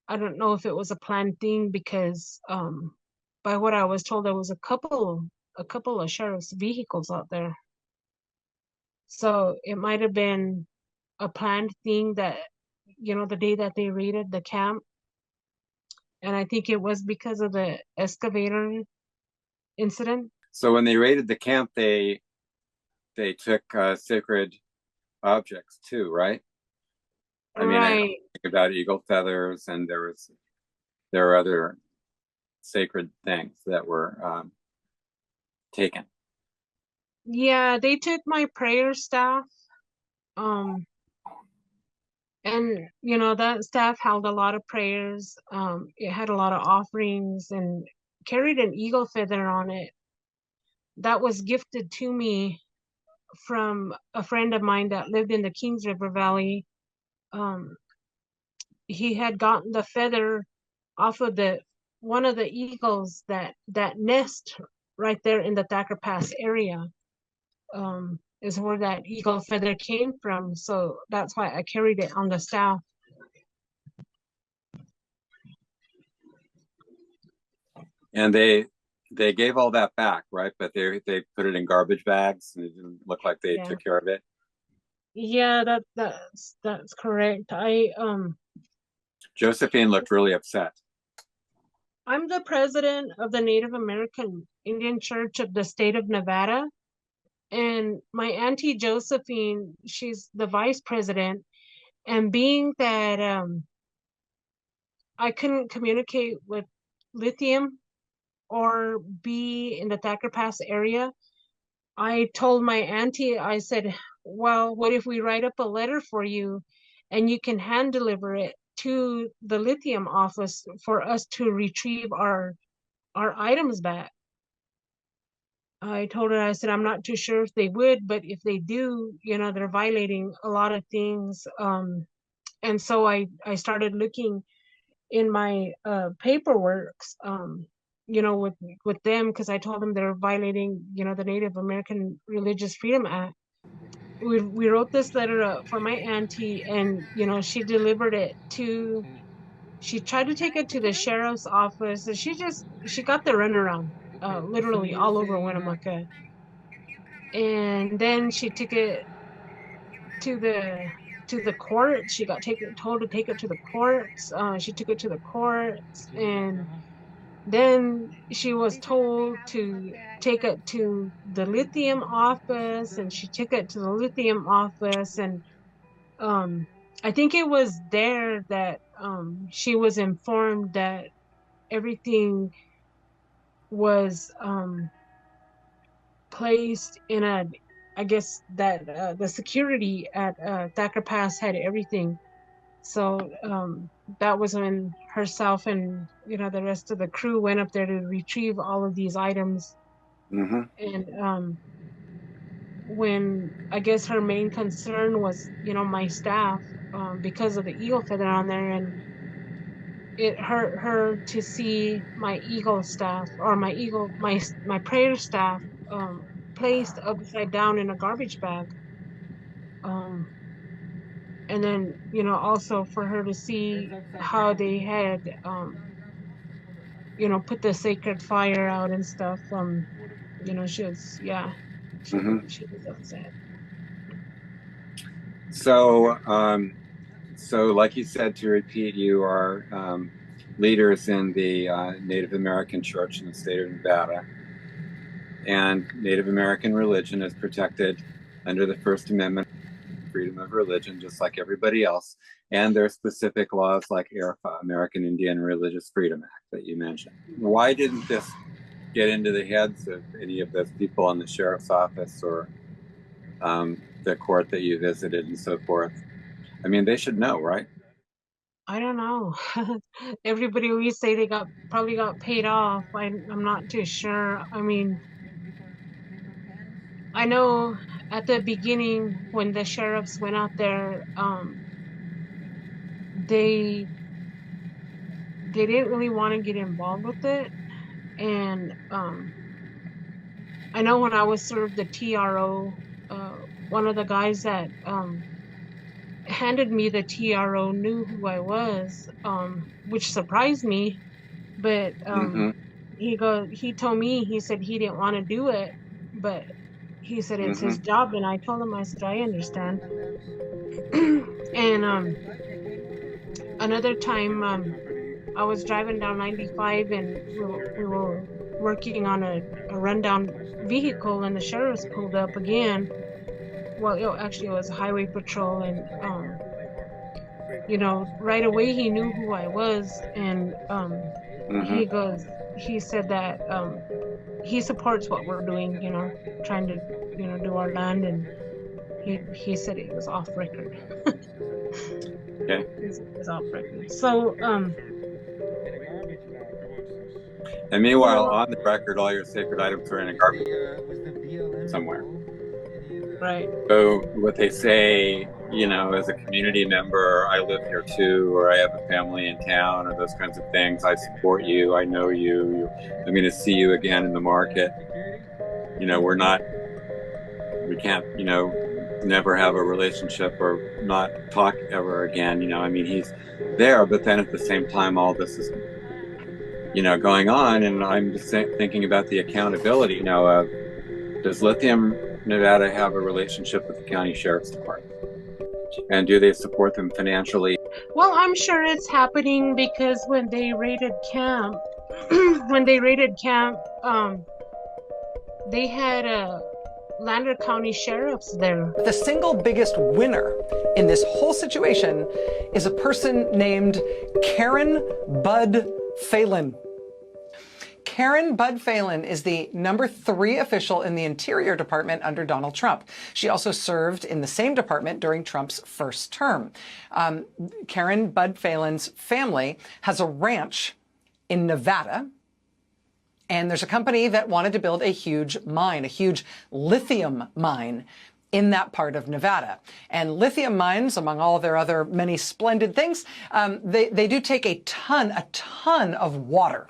I don't know if it was a planned thing, because by what I was told, there was a couple of sheriff's vehicles out there. So it might have been a planned thing that, the day that they raided the camp. And I think it was because of the excavator incident. So when they raided the camp, they took sacred objects too, right? I think about eagle feathers, and there were other sacred things that were taken. Yeah, they took my prayer staff. And, that staff held a lot of prayers. It had a lot of offerings and carried an eagle feather on it that was gifted to me from a friend of mine that lived in the Kings River Valley. He had gotten the feather off of one of the eagles that nest right there in the Thacker Pass area. Is where that eagle feather came from. So that's why I carried it on the staff. And they gave all that back, right? But they put it in garbage bags, and it didn't look like they took care of it. Yeah, that's correct. Josephine looked really upset. I'm the president of the Native American Indian Church of the state of Nevada. And my auntie Josephine, she's the vice president. And being that I couldn't communicate with lithium or be in the Thacker Pass area, I told my auntie, I said, well, what if we write up a letter for you and you can hand deliver it to the lithium office for us to retrieve our items back? I told her, I said, I'm not too sure if they would, but if they do, they're violating a lot of things. And so I started looking in my paperwork, with them, because I told them they're violating, the Native American Religious Freedom Act. We wrote this letter for my auntie, and, she delivered it she tried to take it to the sheriff's office, and she got the runaround, literally all over Winnemucca. And then she took it to the court. She got told to take it to the courts. She took it to the courts, and then she was told to take it to the lithium office, and she took it to the lithium office. And I think it was there that she was informed that everything was placed in I guess that the security at Thacker Pass had everything. So that was when herself and the rest of the crew went up there to retrieve all of these items. Mm-hmm. And when I guess her main concern was my staff, because of the eagle feather on there, and it hurt her to see my eagle staff, or my prayer staff, placed upside down in a garbage bag. And then, also for her to see how they had, put the sacred fire out and stuff. She was, she was upset. So, like you said, to repeat, you are leaders in the Native American Church in the state of Nevada. And Native American religion is protected under the First Amendment, freedom of religion, just like everybody else. And there are specific laws like AIRFA, American Indian Religious Freedom Act, that you mentioned. Why didn't this get into the heads of any of those people in the sheriff's office or the court that you visited and so forth? I mean, they should know, right? I don't know. Everybody always say they probably got paid off. I'm not too sure. I mean, I know at the beginning when the sheriffs went out there, they didn't really want to get involved with it. And I know when I was served the TRO, one of the guys that handed me the TRO knew who I was, which surprised me. But he told me, he said he didn't want to do it, but he said it's his job. And I told him, I said, I understand. And another time, I was driving down 95, and we were working on a rundown vehicle, and the sheriffs pulled up again. Well, actually, it was highway patrol, and right away he knew who I was, and he said that he supports what we're doing, trying to do our land, and he said it was off record. Okay. is all pregnant. So, And meanwhile, on the record, all your sacred items are in a garbage somewhere. Right. So what they say, you know, as a community member, I live here too, or I have a family in town, or those kinds of things. I support you. I know you. I'm going to see you again in the market. You know, we can't, you know, never have a relationship or not talk ever again. You know, I mean, he's there, but then at the same time, all this is, you know, going on. And I'm just thinking about the accountability, you know, of does Lithium Nevada have a relationship with the county sheriff's department? And do they support them financially? well, I'm sure it's happening because when they raided camp, they had Lander County sheriffs there. The single biggest winner in this whole situation is a person named Karen Bud Phelan. Karen Bud Phelan is the #3 official in the Interior Department under Donald Trump. She also served in the same department during Trump's first term. Karen Bud Phelan's family has a ranch in Nevada, and there's a company that wanted to build a huge mine, a huge lithium mine in that part of Nevada. And lithium mines, among all their other many splendid things, they do take a ton of water.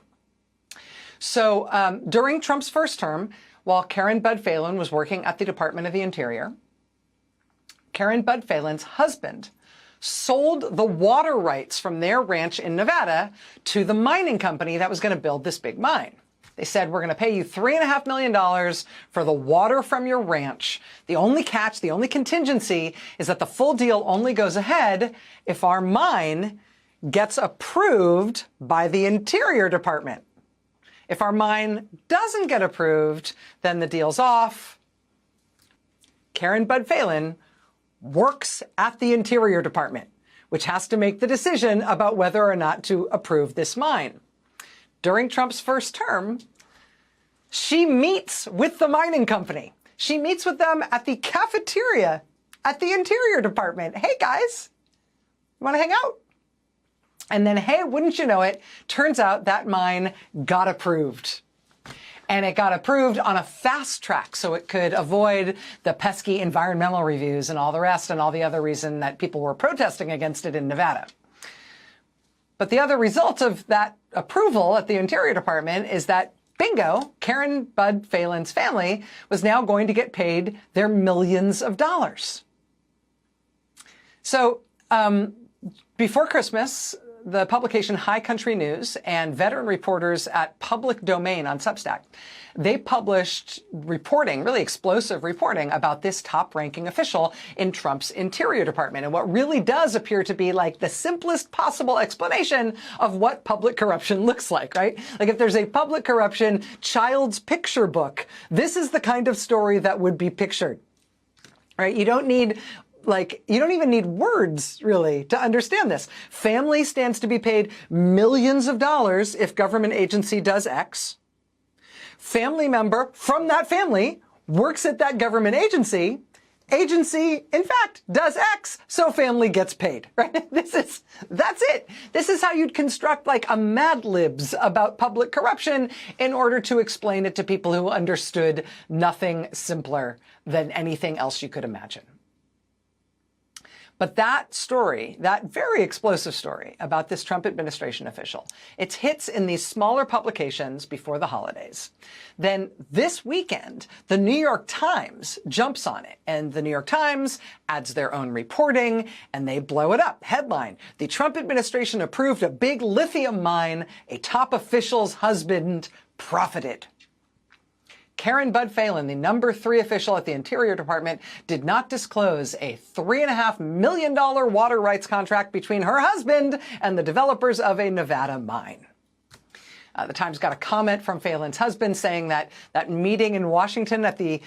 So during Trump's first term, while Karen Bud Phelan was working at the Department of the Interior, Karen Bud Phelan's husband sold the water rights from their ranch in Nevada to the mining company that was going to build this big mine. They said, we're going to pay you $3.5 million for the water from your ranch. The only catch, the only contingency is that the full deal only goes ahead if our mine gets approved by the Interior Department. If our mine doesn't get approved, then the deal's off. Karen Bud Phelan works at the Interior Department, which has to make the decision about whether or not to approve this mine. During Trump's first term, she meets with the mining company. She meets with them at the cafeteria at the Interior Department. Hey, guys, you want to hang out? And then, hey, wouldn't you know it, turns out that mine got approved. And it got approved on a fast track so it could avoid the pesky environmental reviews and all the rest and all the other reason that people were protesting against it in Nevada. But the other result of that approval at the Interior Department is that, bingo, Karen Bud Phelan's family was now going to get paid their millions of dollars. So before Christmas, the publication High Country News and veteran reporters at Public Domain on Substack, they published reporting, really explosive reporting about this top-ranking official in Trump's Interior Department and what really does appear to be like the simplest possible explanation of what public corruption looks like, right? Like if there's a public corruption child's picture book, this is the kind of story that would be pictured, right? You don't even need words, really, to understand this. Family stands to be paid millions of dollars if government agency does X. Family member from that family works at that government agency. Agency, in fact, does X, so family gets paid, right? That's it. This is how you'd construct like a Mad Libs about public corruption in order to explain it to people who understood nothing simpler than anything else you could imagine. But that story, that very explosive story about this Trump administration official, it hits in these smaller publications before the holidays. Then this weekend, the New York Times jumps on it, and the New York Times adds their own reporting, and they blow it up. Headline, the Trump administration approved a big lithium mine, a top official's husband profited. Karen Bud Phelan, the #3 official at the Interior Department, did not disclose a $3.5 million water rights contract between her husband and the developers of a Nevada mine. The Times got a comment from Phelan's husband saying that that meeting in Washington at the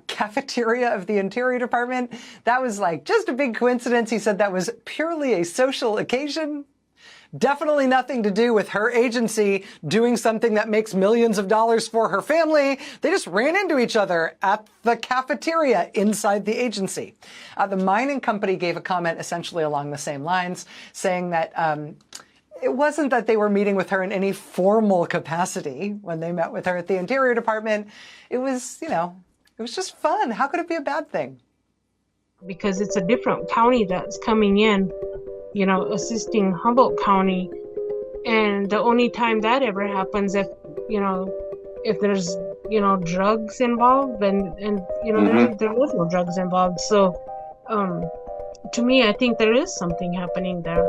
cafeteria of the Interior Department, that was like just a big coincidence. He said that was purely a social occasion. Definitely nothing to do with her agency doing something that makes millions of dollars for her family. They just ran into each other at the cafeteria inside the agency. The mining company gave a comment essentially along the same lines, saying that it wasn't that they were meeting with her in any formal capacity when they met with her at the Interior Department. It was, you know, it was just fun. How could it be a bad thing? Because it's a different county that's coming in, you know, assisting Humboldt County. And the only time that ever happens if, you know, if there's, you know, drugs involved and you know, there was no drugs involved. So to me, I think there is something happening there.